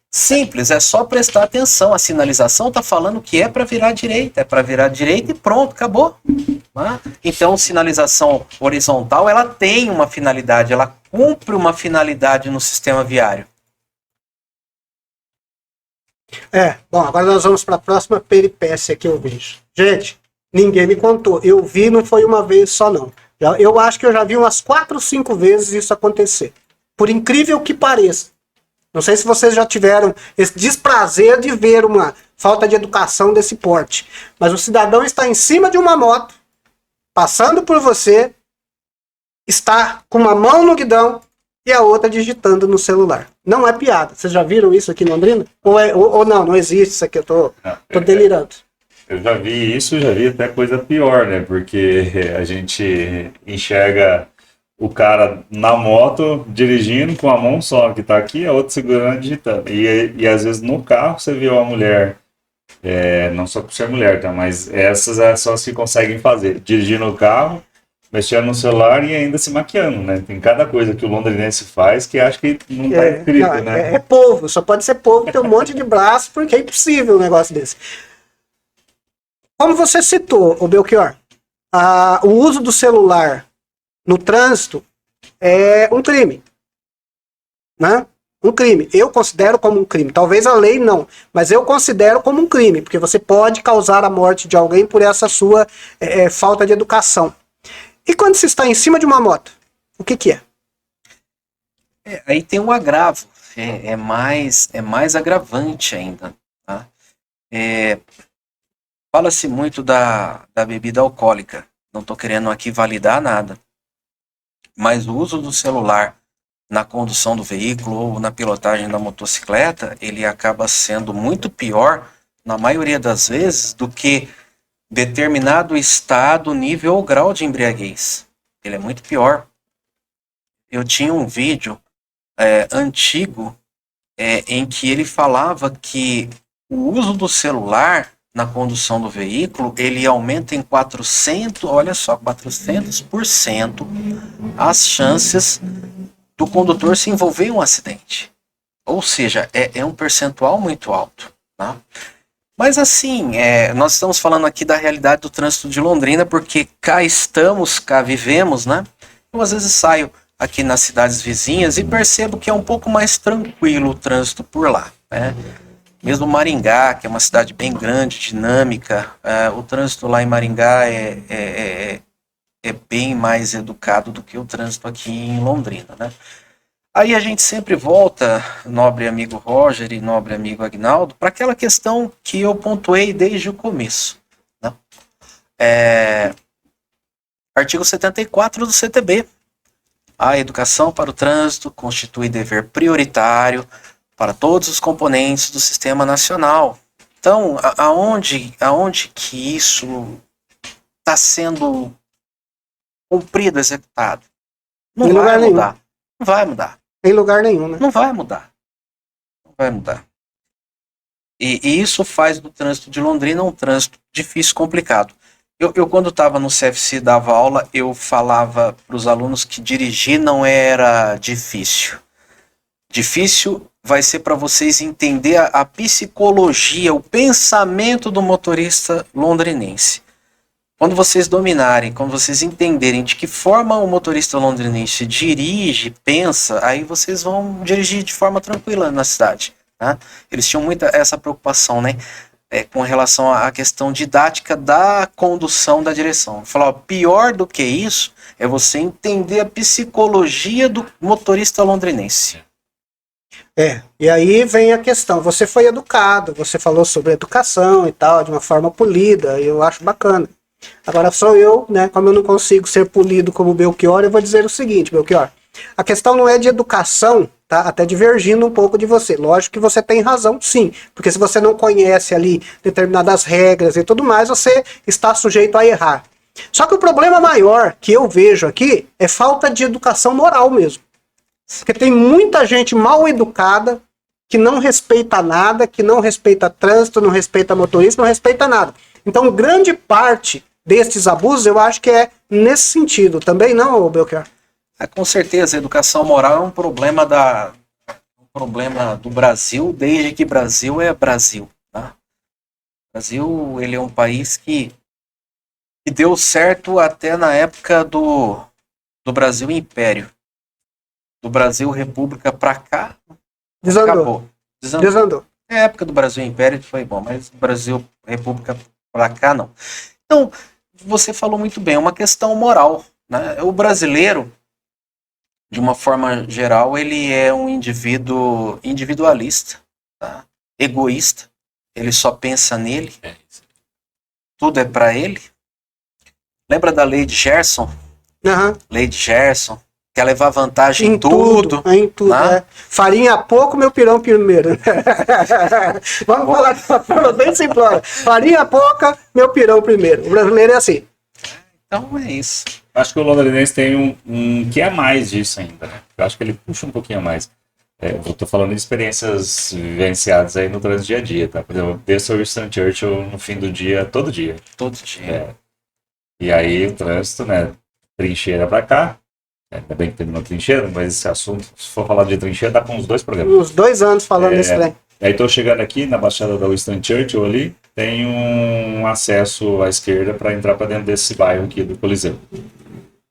Simples, é só prestar atenção. A sinalização está falando que é para virar à direita. É para virar à direita e pronto, acabou. Então, sinalização horizontal, ela tem uma finalidade, ela cumpre uma finalidade no sistema viário. Bom, agora nós vamos para a próxima peripécia que eu vejo. Gente, ninguém me contou. Eu vi, não foi uma vez só não. Eu acho que eu já vi umas 4 ou 5 vezes isso acontecer. Por incrível que pareça. Não sei se vocês já tiveram esse desprazer de ver uma falta de educação desse porte. Mas o cidadão está em cima de uma moto, passando por você, está com uma mão no guidão e a outra digitando no celular. Não é piada. Vocês já viram isso aqui em Londrina? Ou não existe isso aqui, eu tô delirando. Eu já vi isso, já vi até coisa pior, né? Porque a gente enxerga o cara na moto, dirigindo com a mão só, que tá aqui, a outra segurando, digitando. E às vezes no carro você vê uma mulher, não só por ser mulher, tá? Mas essas são as que conseguem fazer. Dirigindo o carro, mexendo no celular e ainda se maquiando, né? Tem cada coisa que o londrinense faz que acho que não tá escrito, né? É povo, só pode ser povo, tem um monte de braço, porque é impossível um negócio desse. Como você citou, o Belchior, o uso do celular no trânsito é um crime, né? Um crime. Eu considero como um crime. Talvez a lei não, mas eu considero como um crime, porque você pode causar a morte de alguém por essa sua falta de educação. E quando você está em cima de uma moto, o que é? Aí tem um agravo. É mais agravante ainda. Tá? Fala-se muito da bebida alcoólica. Não estou querendo aqui validar nada. Mas o uso do celular na condução do veículo ou na pilotagem da motocicleta, ele acaba sendo muito pior, na maioria das vezes, do que determinado estado, nível ou grau de embriaguez. ele é muito pior. Eu tinha um vídeo antigo em que ele falava que o uso do celular na condução do veículo, ele aumenta em 400% as chances do condutor se envolver em um acidente. Ou seja, é um percentual muito alto, tá? Mas assim, nós estamos falando aqui da realidade do trânsito de Londrina, porque cá estamos, cá vivemos, né? Eu às vezes saio aqui nas cidades vizinhas e percebo que é um pouco mais tranquilo o trânsito por lá, né? Mesmo Maringá, que é uma cidade bem grande, dinâmica, o trânsito lá em Maringá é bem mais educado do que o trânsito aqui em Londrina, né? Aí a gente sempre volta, nobre amigo Roger e nobre amigo Agnaldo, para aquela questão que eu pontuei desde o começo, né? Artigo 74 do CTB. A educação para o trânsito constitui dever prioritário para todos os componentes do sistema nacional. Então, aonde que isso está sendo cumprido, executado? Não vai mudar. Não vai mudar. Em lugar nenhum, né? Não vai mudar. Não vai mudar. E isso faz do trânsito de Londrina um trânsito difícil, complicado. Eu quando estava no CFC, dava aula, eu falava para os alunos que dirigir não era difícil. Difícil vai ser para vocês entender a psicologia, o pensamento do motorista londrinense. Quando vocês dominarem, quando vocês entenderem de que forma o motorista londrinense dirige, pensa, aí vocês vão dirigir de forma tranquila na cidade, tá? Eles tinham muita essa preocupação, né? Com relação à questão didática da condução da direção. Falar, pior do que isso é você entender a psicologia do motorista londrinense. E aí vem a questão, você foi educado, você falou sobre educação e tal, de uma forma polida, e eu acho bacana. Agora sou eu, né, como eu não consigo ser polido como Belchior, eu vou dizer o seguinte, Belchior, a questão não é de educação, tá? Até divergindo um pouco de você. Lógico que você tem razão, sim, porque se você não conhece ali determinadas regras e tudo mais, você está sujeito a errar. Só que o problema maior que eu vejo aqui é falta de educação moral mesmo. Porque tem muita gente mal educada que não respeita nada, que não respeita trânsito, não respeita motorista, não respeita nada. Então, grande parte desses abusos eu acho que é nesse sentido. Também não, Belchior? Com certeza, a educação moral é um problema do Brasil, desde que Brasil é Brasil. Tá? O Brasil, ele é um país que deu certo até na época do Brasil Império. Do Brasil República pra cá, acabou. Desandou. A época do Brasil Império foi bom, mas Brasil República pra cá não. Então, você falou muito bem, é uma questão moral, né? O brasileiro, de uma forma geral, ele é um indivíduo individualista, tá? Egoísta, ele só pensa nele, tudo é pra ele. Lembra da lei de Gerson? Uhum. Lei de Gerson. Quer levar vantagem em tudo. Em tudo, né? Farinha pouco, meu pirão primeiro. Vamos falar de uma forma bem simplória. Farinha pouca, meu pirão primeiro. O brasileiro é assim. Então é isso. Acho que o londrinense tem um que é mais disso ainda, né? Eu acho que ele puxa um pouquinho a mais. Eu tô falando de experiências vivenciadas aí no trânsito dia a dia, tá? Por exemplo, eu desço o Winston Churchill no fim do dia, todo dia. Todo dia. E aí o trânsito, né? Trincheira pra cá. Ainda bem que terminou trincheira, mas esse assunto, se for falar de trincheira, dá com uns 2 programas. Uns 2 anos falando desse trem. Aí tô chegando aqui na Baixada da Winston Churchill ali, tem um acesso à esquerda para entrar para dentro desse bairro aqui do Coliseu.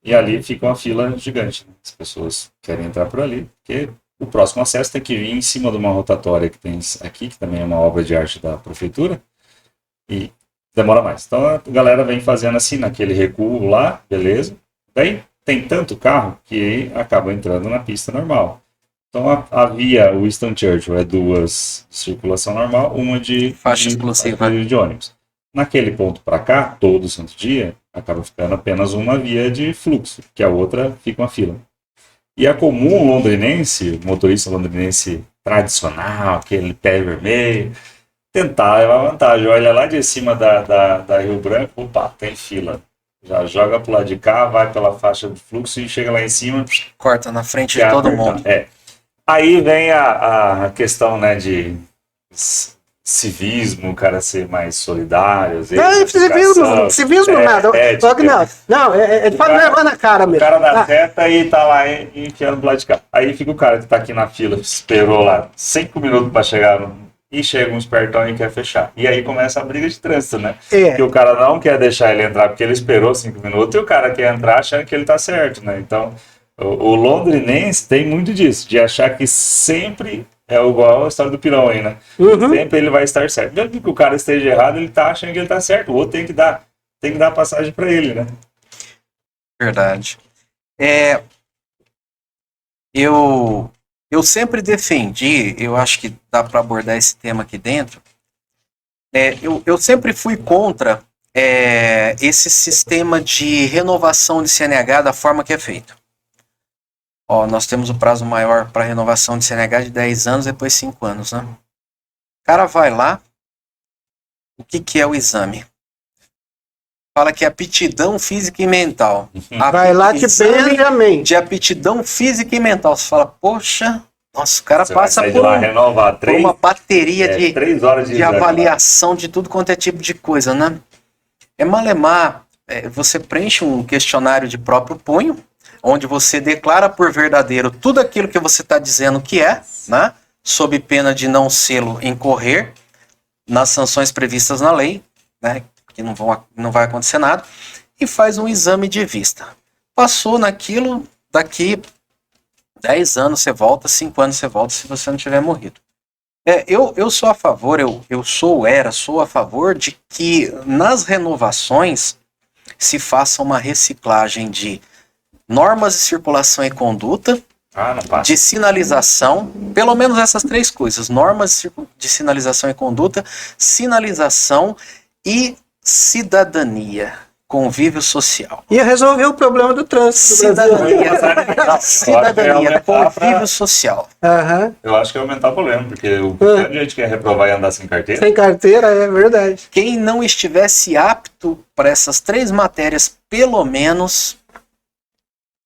E ali fica uma fila gigante, né? As pessoas querem entrar por ali, porque o próximo acesso tem que vir em cima de uma rotatória que tem aqui, que também é uma obra de arte da prefeitura, e demora mais. Então a galera vem fazendo assim, naquele recuo lá, beleza. Daí tem tanto carro que acaba entrando na pista normal. Então a via Winston Churchill é 2 de circulação normal, uma de faixa exclusiva de ônibus. Naquele ponto para cá, todo santo dia, acaba ficando apenas uma via de fluxo, que a outra fica uma fila. E é comum londrinense, motorista londrinense tradicional, aquele pé vermelho, tentar levar vantagem. Olha lá de cima da Rio Branco, opa, tem fila. Já joga pro lado de cá, vai pela faixa de fluxo e chega lá em cima. Corta na frente quer de todo apertar. mundo. Aí vem a questão, né, de civismo, o cara ser mais solidário. Civismo nada. Não, ele fala levando na cara O mesmo. cara dá seta e tá lá enfiando pro lado de cá. Aí fica o cara que tá aqui na fila, esperou lá 5 minutos pra chegar e chega um espertão e quer fechar. E aí começa a briga de trânsito, né? Que o cara não quer deixar ele entrar porque ele esperou 5 minutos e o cara quer entrar achando que ele tá certo, né? Então, o londrinense tem muito disso, de achar que sempre é igual a história do pirão aí, né? Sempre ele vai estar certo. Mesmo que o cara esteja errado, ele tá achando que ele tá certo. O outro tem que dar passagem pra ele, né? Verdade. Eu sempre defendi, eu acho que dá para abordar esse tema aqui dentro, eu sempre fui contra esse sistema de renovação de CNH da forma que é feito. Nós temos o prazo maior para renovação de CNH de 10 anos, depois 5 anos, né? O cara vai lá, o que é o exame? Fala que é aptidão física e mental. Vai lá que Benjamin. De aptidão física e mental. Você fala, poxa, nossa, o cara Você passa vai sair de lá, renovar por uma bateria 3 horas de avaliação de tudo quanto é tipo de coisa, né? Malemar, você preenche um questionário de próprio punho, onde você declara por verdadeiro tudo aquilo que você está dizendo que é, né? Sob pena de não sê-lo incorrer nas sanções previstas na lei, né? Que não vai acontecer nada, e faz um exame de vista. Passou naquilo, daqui 10 anos você volta, 5 anos você volta, se você não tiver morrido. Eu sou a favor, sou a favor de que nas renovações se faça uma reciclagem de normas de circulação e conduta, de sinalização, pelo menos essas 3 coisas, normas de sinalização e conduta, sinalização e cidadania, convívio social. Ia resolver o problema do trânsito. Cidadania, convívio social. Eu acho que é aumentar o problema, porque a gente quer reprovar e andar sem carteira. Sem carteira, é verdade. Quem não estivesse apto para essas 3 matérias, pelo menos,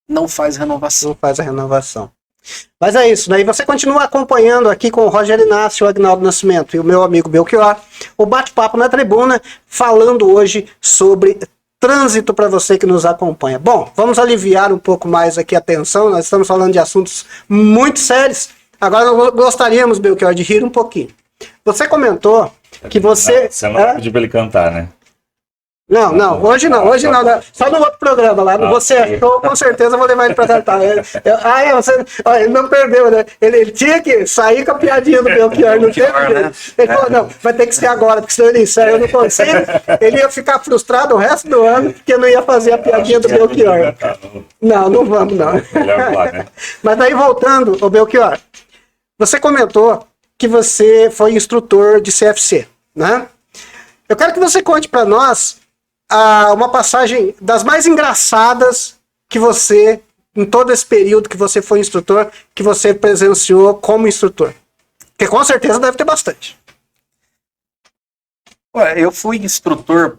não faz renovação. Não faz a renovação. Mas é isso, daí você continua acompanhando aqui com o Roger Inácio, o Agnaldo Nascimento e o meu amigo Belchior, o bate-papo na tribuna, falando hoje sobre trânsito para você que nos acompanha. Bom, vamos aliviar um pouco mais aqui a tensão, nós estamos falando de assuntos muito sérios. Agora nós gostaríamos, Belchior, de rir um pouquinho. Você comentou que você... Você não pediu para ele cantar, né? Não, hoje não. Só no outro programa lá, Você Achou, com certeza eu vou levar ele pra cantar. Ele não perdeu, né? Ele tinha que sair com a piadinha do Belchior, não teve jeito. Ele falou, não, vai ter que ser agora, porque senão ele ensaia, eu não consigo. Ele ia ficar frustrado o resto do ano, porque não ia fazer a piadinha do Belchior. Não vamos, não. Melhor lá, né? Mas daí, voltando, ô Belchior, você comentou que você foi instrutor de CFC, né? Eu quero que você conte pra nós uma passagem das mais engraçadas que você, em todo esse período que você foi instrutor, que você presenciou como instrutor. Porque com certeza deve ter bastante. Eu fui instrutor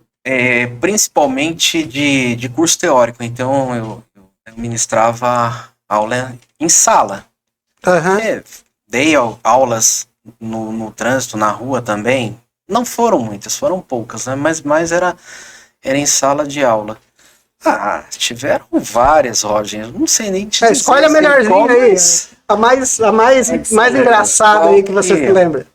principalmente de curso teórico, então eu ministrava aula em sala. Dei aulas no trânsito, na rua também. Não foram muitas, foram poucas, né? Mas era em sala de aula. Tiveram várias, Roger. Não sei nem te dizer. Escolhe a melhorzinha aí. A mais engraçada aí que você se lembra.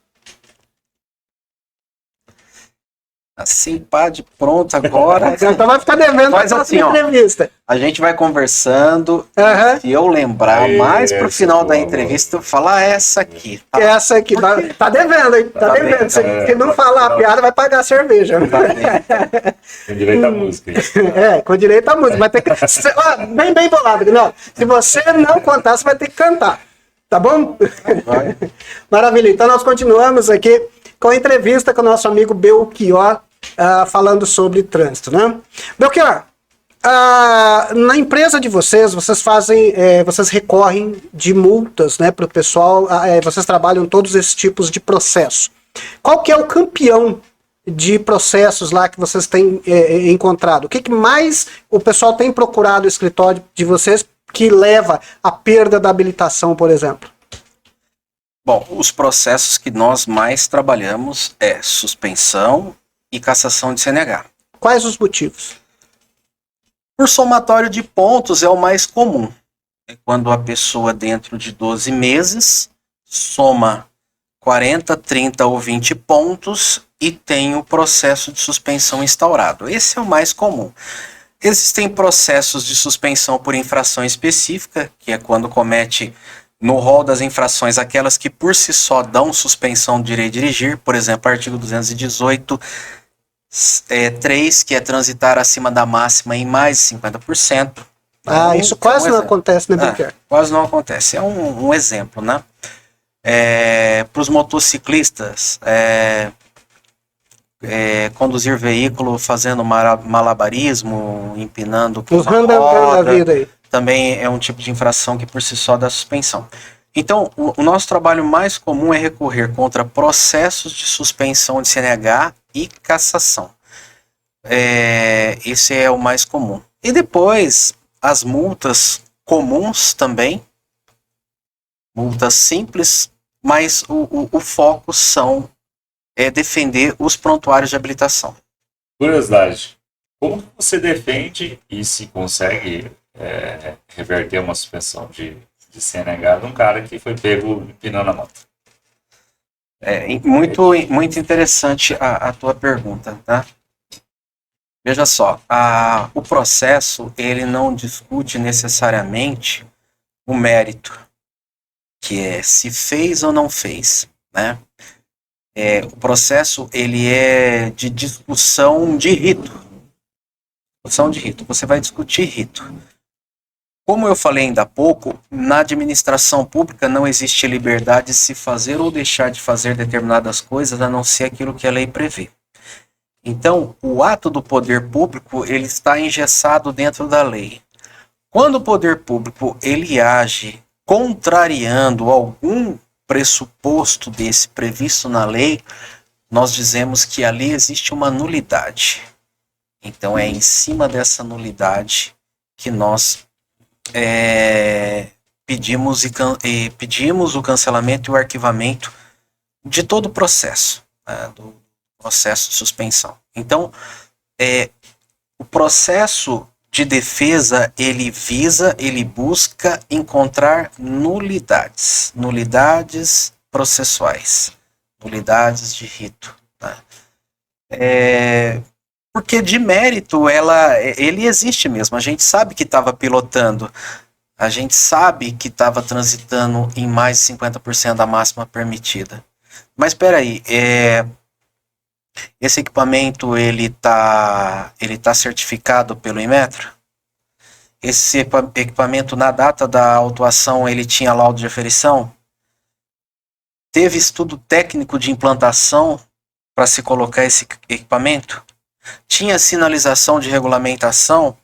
Assim, pá, de pronto agora. Então vai ficar devendo Faz a assim, entrevista. A gente vai conversando. Se eu lembrar mais pro final da entrevista, eu falar essa aqui. Tá? Essa aqui. Tá devendo, hein? Tá devendo. Se não falar a piada, vai pagar a cerveja. Com direito à música. Com direito à música. Vai ter que... bem bolado. Não, se você não contar, você vai ter que cantar. Tá bom? Maravilha. Então nós continuamos aqui com a entrevista com o nosso amigo Belchior, falando sobre trânsito, né? Belchior, na empresa de vocês vocês recorrem de multas, né, para o pessoal, vocês trabalham todos esses tipos de processo. Qual que é o campeão de processos lá que vocês têm encontrado? O que mais o pessoal tem procurado no escritório de vocês que leva à perda da habilitação, por exemplo? Bom, os processos que nós mais trabalhamos é suspensão e cassação de CNH. Quais os motivos? Por somatório de pontos é o mais comum. É quando a pessoa, dentro de 12 meses, soma 40, 30 ou 20 pontos e tem o processo de suspensão instaurado. Esse é o mais comum. Existem processos de suspensão por infração específica, que é quando comete no rol das infrações aquelas que por si só dão suspensão do direito de dirigir, por exemplo, artigo 218, 3, que é transitar acima da máxima em mais de 50%. Isso quase não acontece, né, Biquer? Quase não acontece. É um exemplo, né? Para os motociclistas, conduzir veículo fazendo malabarismo, empinando com uma roda, da vida aí. Também é um tipo de infração que por si só dá suspensão. Então, o nosso trabalho mais comum é recorrer contra processos de suspensão de CNH e cassação. Esse é o mais comum. E depois, as multas comuns também, multas simples, mas o foco é defender os prontuários de habilitação. Curiosidade, como você defende e se consegue reverter uma suspensão de CNH de um cara que foi pego empinando a moto? Muito interessante a tua pergunta, tá? Veja só, o processo, ele não discute necessariamente o mérito, que é se fez ou não fez, né? O processo, ele é de discussão de rito. Discussão de rito, você vai discutir rito. Como eu falei ainda há pouco, na administração pública não existe liberdade de se fazer ou deixar de fazer determinadas coisas, a não ser aquilo que a lei prevê. Então, o ato do poder público, ele está engessado dentro da lei. Quando o poder público, ele age contrariando algum pressuposto desse previsto na lei, nós dizemos que ali existe uma nulidade. Então, é em cima dessa nulidade que nós pedimos o cancelamento e o arquivamento de todo o processo, né, do processo de suspensão. Então, o processo de defesa, ele busca encontrar nulidades processuais, nulidades de rito, né? Porque de mérito ele existe mesmo. A gente sabe que estava pilotando, a gente sabe que estava transitando em mais de 50% da máxima permitida. Mas espera aí, esse equipamento ele tá certificado pelo Inmetro? Esse equipamento, na data da autuação, ele tinha laudo de aferição? Teve estudo técnico de implantação para se colocar esse equipamento? Tinha sinalização de regulamentação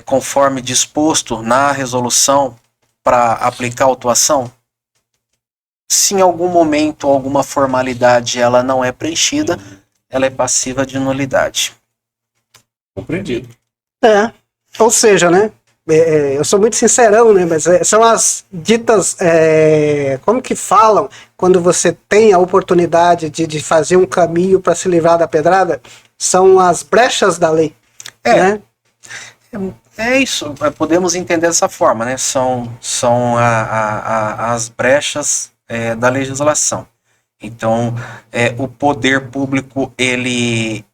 conforme disposto na resolução para aplicar a autuação? Se em algum momento alguma formalidade ela não é preenchida, ela é passiva de nulidade. Compreendido. Ou seja, né? Eu sou muito sincerão, né? Mas são as ditas, como que falam quando você tem a oportunidade de fazer um caminho para se livrar da pedrada? São as brechas da lei, né? É isso, podemos entender dessa forma, né? São as brechas da legislação. Então, o poder público, ele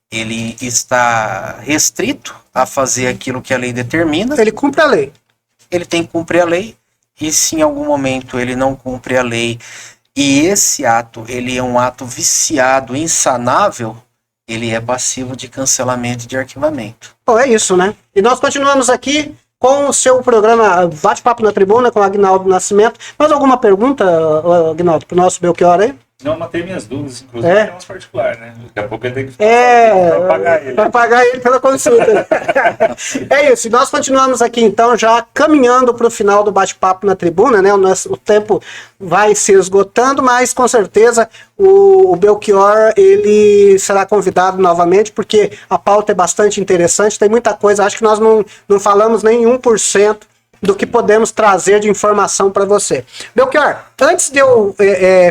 está restrito a fazer aquilo que a lei determina. Ele cumpre a lei. Ele tem que cumprir a lei, e se em algum momento ele não cumpre a lei, e esse ato, ele é um ato viciado, insanável, ele é passivo de cancelamento e de arquivamento. É isso, né? E nós continuamos aqui com o seu programa Bate-Papo na Tribuna com o Agnaldo Nascimento. Mais alguma pergunta, Agnaldo, para o nosso Belchior aí? Não, eu matei minhas dúvidas, inclusive É? tem umas particulares, né? Daqui a pouco ele tem que É, pra pagar ele. vai pagar ele pela consulta. É isso, e nós continuamos aqui então, já caminhando para o final do bate-papo na tribuna, né? O tempo vai se esgotando, mas com certeza o Belchior ele será convidado novamente, porque a pauta é bastante interessante, tem muita coisa, acho que nós não falamos nem 1% do que podemos trazer de informação para você. Belchior, antes de eu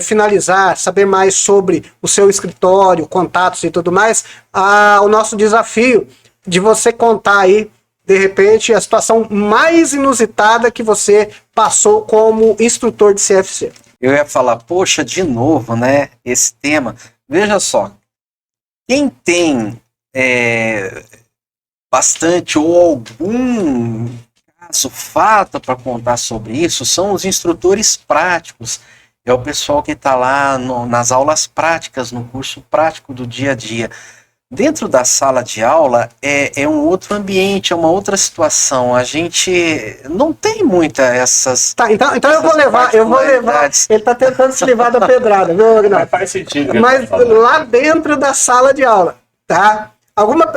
finalizar, saber mais sobre o seu escritório, contatos e tudo mais, o nosso desafio de você contar aí, de repente, a situação mais inusitada que você passou como instrutor de CFC. Eu ia falar, poxa, de novo, né, esse tema. Veja só, quem tem bastante ou algum caso, fato para contar sobre isso, são os instrutores práticos. É o pessoal que está lá nas aulas práticas, no curso prático do dia a dia. Dentro da sala de aula é um outro ambiente, é uma outra situação. A gente não tem muita essas. Tá, então eu vou levar. Ele tá tentando se livrar da pedrada, viu, Agnaldo? Mas faz sentido. que Mas ele tá falando. lá dentro da sala de aula, tá?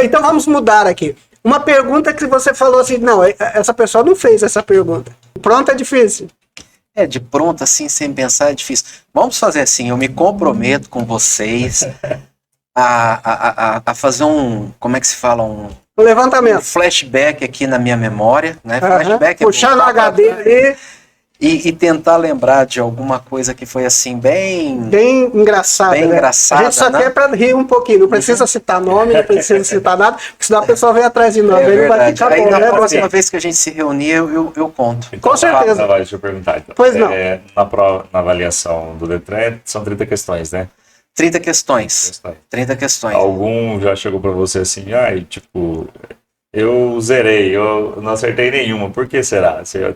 Então vamos mudar aqui. Uma pergunta que você falou assim, não, essa pessoa não fez essa pergunta. Pronto, é difícil. De pronto, assim, sem pensar, é difícil. Vamos fazer assim, eu me comprometo com vocês a fazer como é que se fala, um Levantamento. flashback aqui na minha memória, né? Flashback Puxar no HD ali, e tentar lembrar de alguma coisa que foi assim, bem engraçado. Bem né? engraçada, A gente só né? quer para rir um pouquinho, não precisa citar nome, não precisa citar nada, porque senão a pessoa vem atrás de nós, É aí não vai verdade. ficar Aí bom, na né? próxima vez que a gente se reunir, eu conto. Com certeza. Deixa eu perguntar. Então. Pois não. Na avaliação do Detran, são 30 questões, né? 30 questões. 30 questões. Algum já chegou pra você assim, tipo, eu zerei, eu não acertei nenhuma. Por que será? Você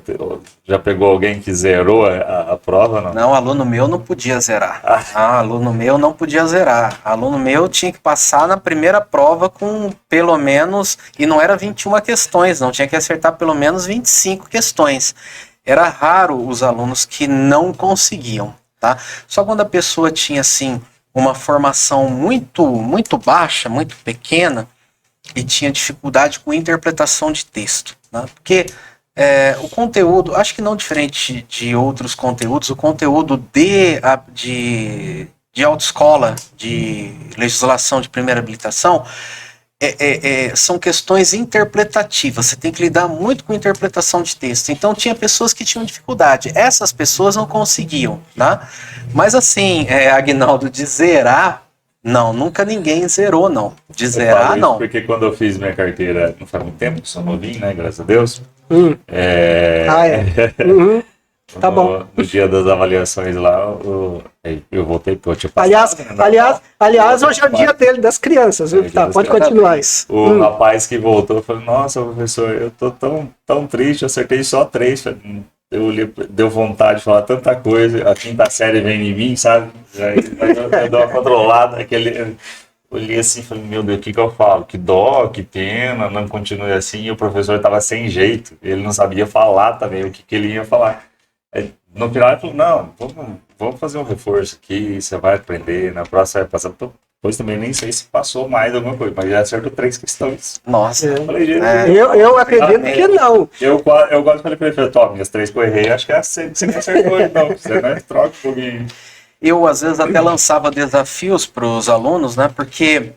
já pegou alguém que zerou a prova? Não? Não, aluno meu não podia zerar. Aluno meu não podia zerar. Aluno meu tinha que passar na primeira prova com pelo menos, e não era 21 questões, não, tinha que acertar pelo menos 25 questões. Era raro os alunos que não conseguiam, tá? Só quando a pessoa tinha, assim, uma formação muito, muito baixa, muito pequena, e tinha dificuldade com interpretação de texto, né? Porque o conteúdo, acho que não diferente de outros conteúdos, o conteúdo de autoescola, de legislação de primeira habilitação, são questões interpretativas, você tem que lidar muito com interpretação de texto. Então tinha pessoas que tinham dificuldade, essas pessoas não conseguiam, tá? Mas assim, Agnaldo, de zerar, não, nunca ninguém zerou, não. De zerar, não. Porque quando eu fiz minha carteira, não faz muito tempo, sou novinho, né? Graças a Deus. Uhum. Tá bom. No dia das avaliações lá, eu voltei porque eu tinha passado. Aliás, hoje é o dia dele, das crianças, viu? Tá, pode continuar isso. O rapaz que voltou falou, nossa, professor, eu tô tão triste, eu acertei só 3. Deu vontade de falar tanta coisa, a quinta série vem em mim, sabe? Eu dou uma controlada, olhei assim e falei, meu Deus, o que eu falo? Que dó, que pena, não continue assim. E o professor estava sem jeito, ele não sabia falar também o que ele ia falar. Aí, no final ele falou, não, vamos fazer um reforço aqui, você vai aprender, na próxima vai passar. Depois também nem sei se passou mais alguma coisa, mas já acertou 3 questões. Nossa. Eu acredito que não. Eu gosto de falar para ele, toma, minhas 3 que eu errei, acho que é você que acertou, então, você não troca comigo. Eu, às vezes, até lançava desafios para os alunos, né? Porque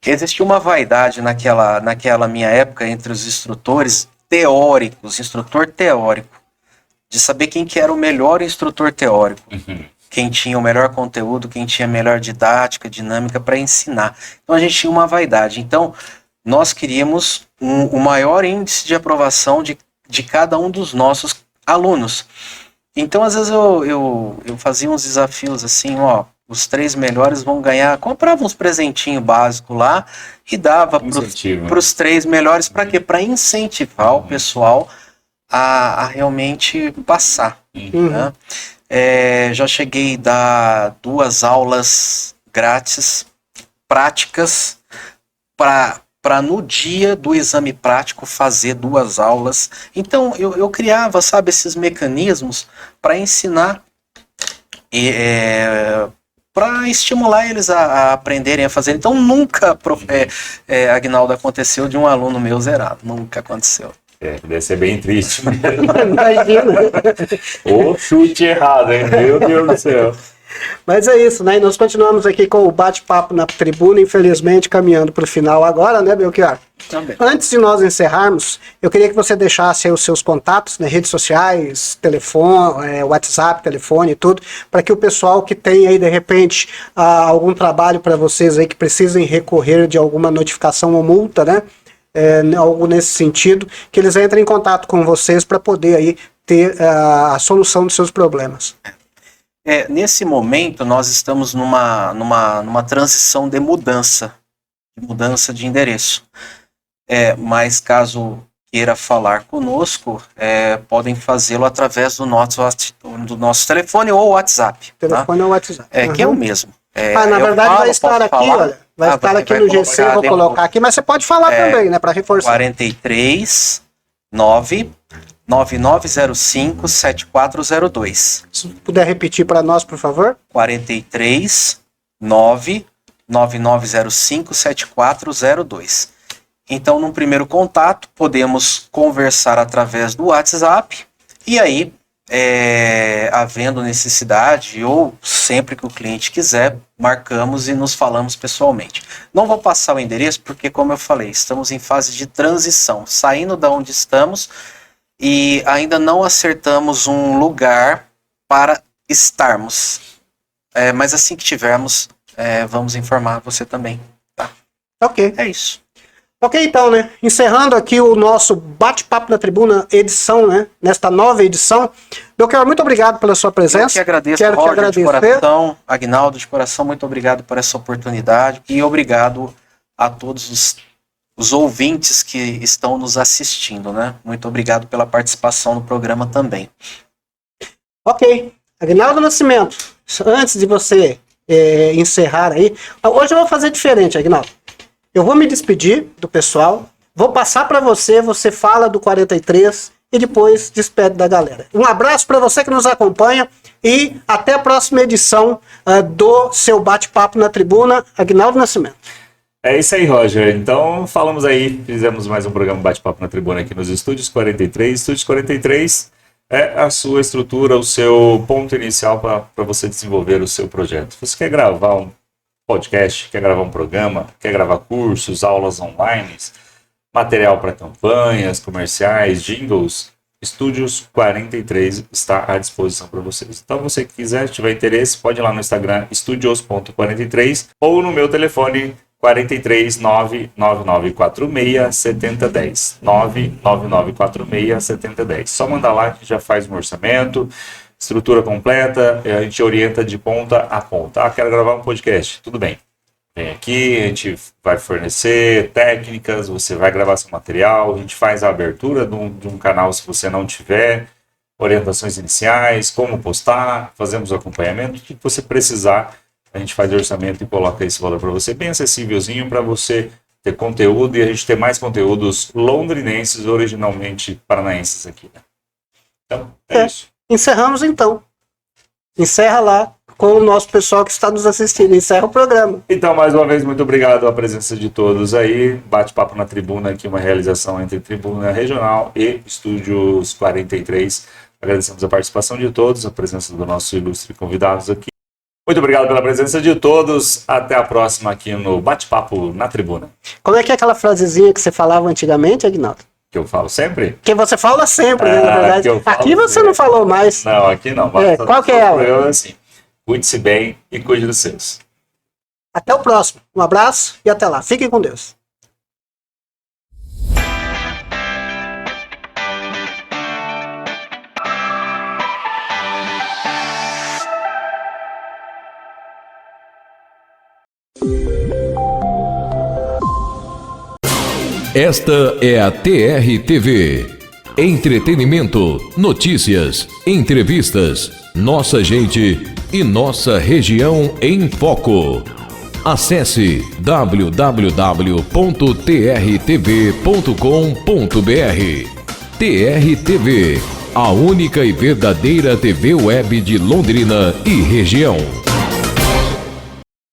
existia uma vaidade naquela minha época entre os instrutores teóricos, instrutor teórico, de saber quem que era o melhor instrutor teórico. Uhum. Quem tinha o melhor conteúdo, quem tinha a melhor didática, dinâmica para ensinar. Então a gente tinha uma vaidade. Então nós queríamos o maior índice de aprovação de cada um dos nossos alunos. Então às vezes eu fazia uns desafios assim, ó, os 3 melhores vão ganhar, comprava uns presentinhos básicos lá e dava para os 3 melhores, para quê? Para incentivar o pessoal a realmente passar. Né? Já cheguei a dar 2 aulas grátis, práticas, para no dia do exame prático fazer 2 aulas. Então eu criava, sabe, esses mecanismos para ensinar para estimular eles a aprenderem a fazer. Então nunca, Aguinaldo, aconteceu de um aluno meu zerado. Nunca aconteceu. Deve ser bem triste. Imagina. Ou chute errado, hein? Meu Deus do céu. Mas é isso, né? E nós continuamos aqui com o bate-papo na tribuna, infelizmente caminhando para o final agora, né, Belchior? Também. Antes de nós encerrarmos, eu queria que você deixasse aí os seus contatos, né, redes sociais, telefone, WhatsApp, telefone e tudo, para que o pessoal que tem aí, de repente, algum trabalho para vocês aí que precisem recorrer de alguma notificação ou multa, né? Algo nesse sentido, que eles entrem em contato com vocês para poder aí ter a solução dos seus problemas. Nesse momento, nós estamos numa transição de mudança de endereço. Mas caso queira falar conosco, podem fazê-lo através do nosso telefone ou WhatsApp. Telefone ou WhatsApp. Que é o mesmo. Na verdade vai estar aqui, falar, olha. Vai estar aqui no GC, eu vou colocar aqui, mas você pode falar também, né, para reforçar. 43 9 9905 7402. Se puder repetir para nós, por favor. 43 9 9905 7402. Então, num primeiro contato, podemos conversar através do WhatsApp e aí, havendo necessidade ou sempre que o cliente quiser, marcamos e nos falamos pessoalmente. Não vou passar o endereço porque, como eu falei, estamos em fase de transição, saindo da onde estamos e ainda não acertamos um lugar para estarmos. Mas assim que tivermos, vamos informar você também. Tá? Ok. É isso. Ok, então, né? Encerrando aqui o nosso bate-papo na tribuna edição, né? Nesta nova edição. Belchior, muito obrigado pela sua presença. Eu que agradeço, Quero te Roger, agradecer. de coração, Aguinaldo, de coração, muito obrigado por essa oportunidade e obrigado a todos os ouvintes que estão nos assistindo, né? Muito obrigado pela participação no programa também. Ok. Aguinaldo Nascimento, antes de você encerrar aí, hoje eu vou fazer diferente, Aguinaldo. Eu vou me despedir do pessoal, vou passar para você, você fala do 43 e depois despede da galera. Um abraço para você que nos acompanha e até a próxima edição do seu bate-papo na tribuna, Aguinaldo Nascimento. É isso aí, Roger. Então, falamos aí, fizemos mais um programa Bate-Papo na Tribuna aqui nos Estúdios 43. Estúdios 43 é a sua estrutura, o seu ponto inicial para você desenvolver o seu projeto. Você quer gravar um podcast, quer gravar um programa, quer gravar cursos, aulas online, material para campanhas, comerciais, jingles, Estúdios 43 está à disposição para vocês. Então, você que quiser, tiver interesse, pode ir lá no Instagram, estudios.43 ou no meu telefone 43 99946 7010. 99946 7010. Só mandar lá que já faz um orçamento, estrutura completa, a gente orienta de ponta a ponta. Quero gravar um podcast, tudo bem. Vem aqui, a gente vai fornecer técnicas, você vai gravar seu material, a gente faz a abertura de um canal se você não tiver, orientações iniciais, como postar, fazemos o acompanhamento, o que você precisar, a gente faz o orçamento e coloca esse valor para você, bem acessívelzinho para você ter conteúdo e a gente ter mais conteúdos londrinenses, originalmente paranaenses aqui. Né? Então, é isso. Encerramos então. Encerra lá com o nosso pessoal que está nos assistindo. Encerra o programa. Então, mais uma vez, muito obrigado à presença de todos aí. Bate-papo na tribuna, aqui uma realização entre Tribuna Regional e Estúdios 43. Agradecemos a participação de todos, a presença do nosso ilustre convidados aqui. Muito obrigado pela presença de todos. Até a próxima aqui no Bate-papo na Tribuna. Como é que é aquela frasezinha que você falava antigamente, Aguinaldo? Que eu falo sempre? Que você fala sempre, né, na verdade. Aqui você sempre. Não falou mais. Não, aqui não. Qual que é ela? Eu, assim, cuide-se bem e cuide dos seus. Até o próximo. Um abraço e até lá. Fiquem com Deus. Esta é a TR-TV. Entretenimento, notícias, entrevistas, nossa gente e nossa região em foco. Acesse www.trtv.com.br. TR-TV, a única e verdadeira TV web de Londrina e região.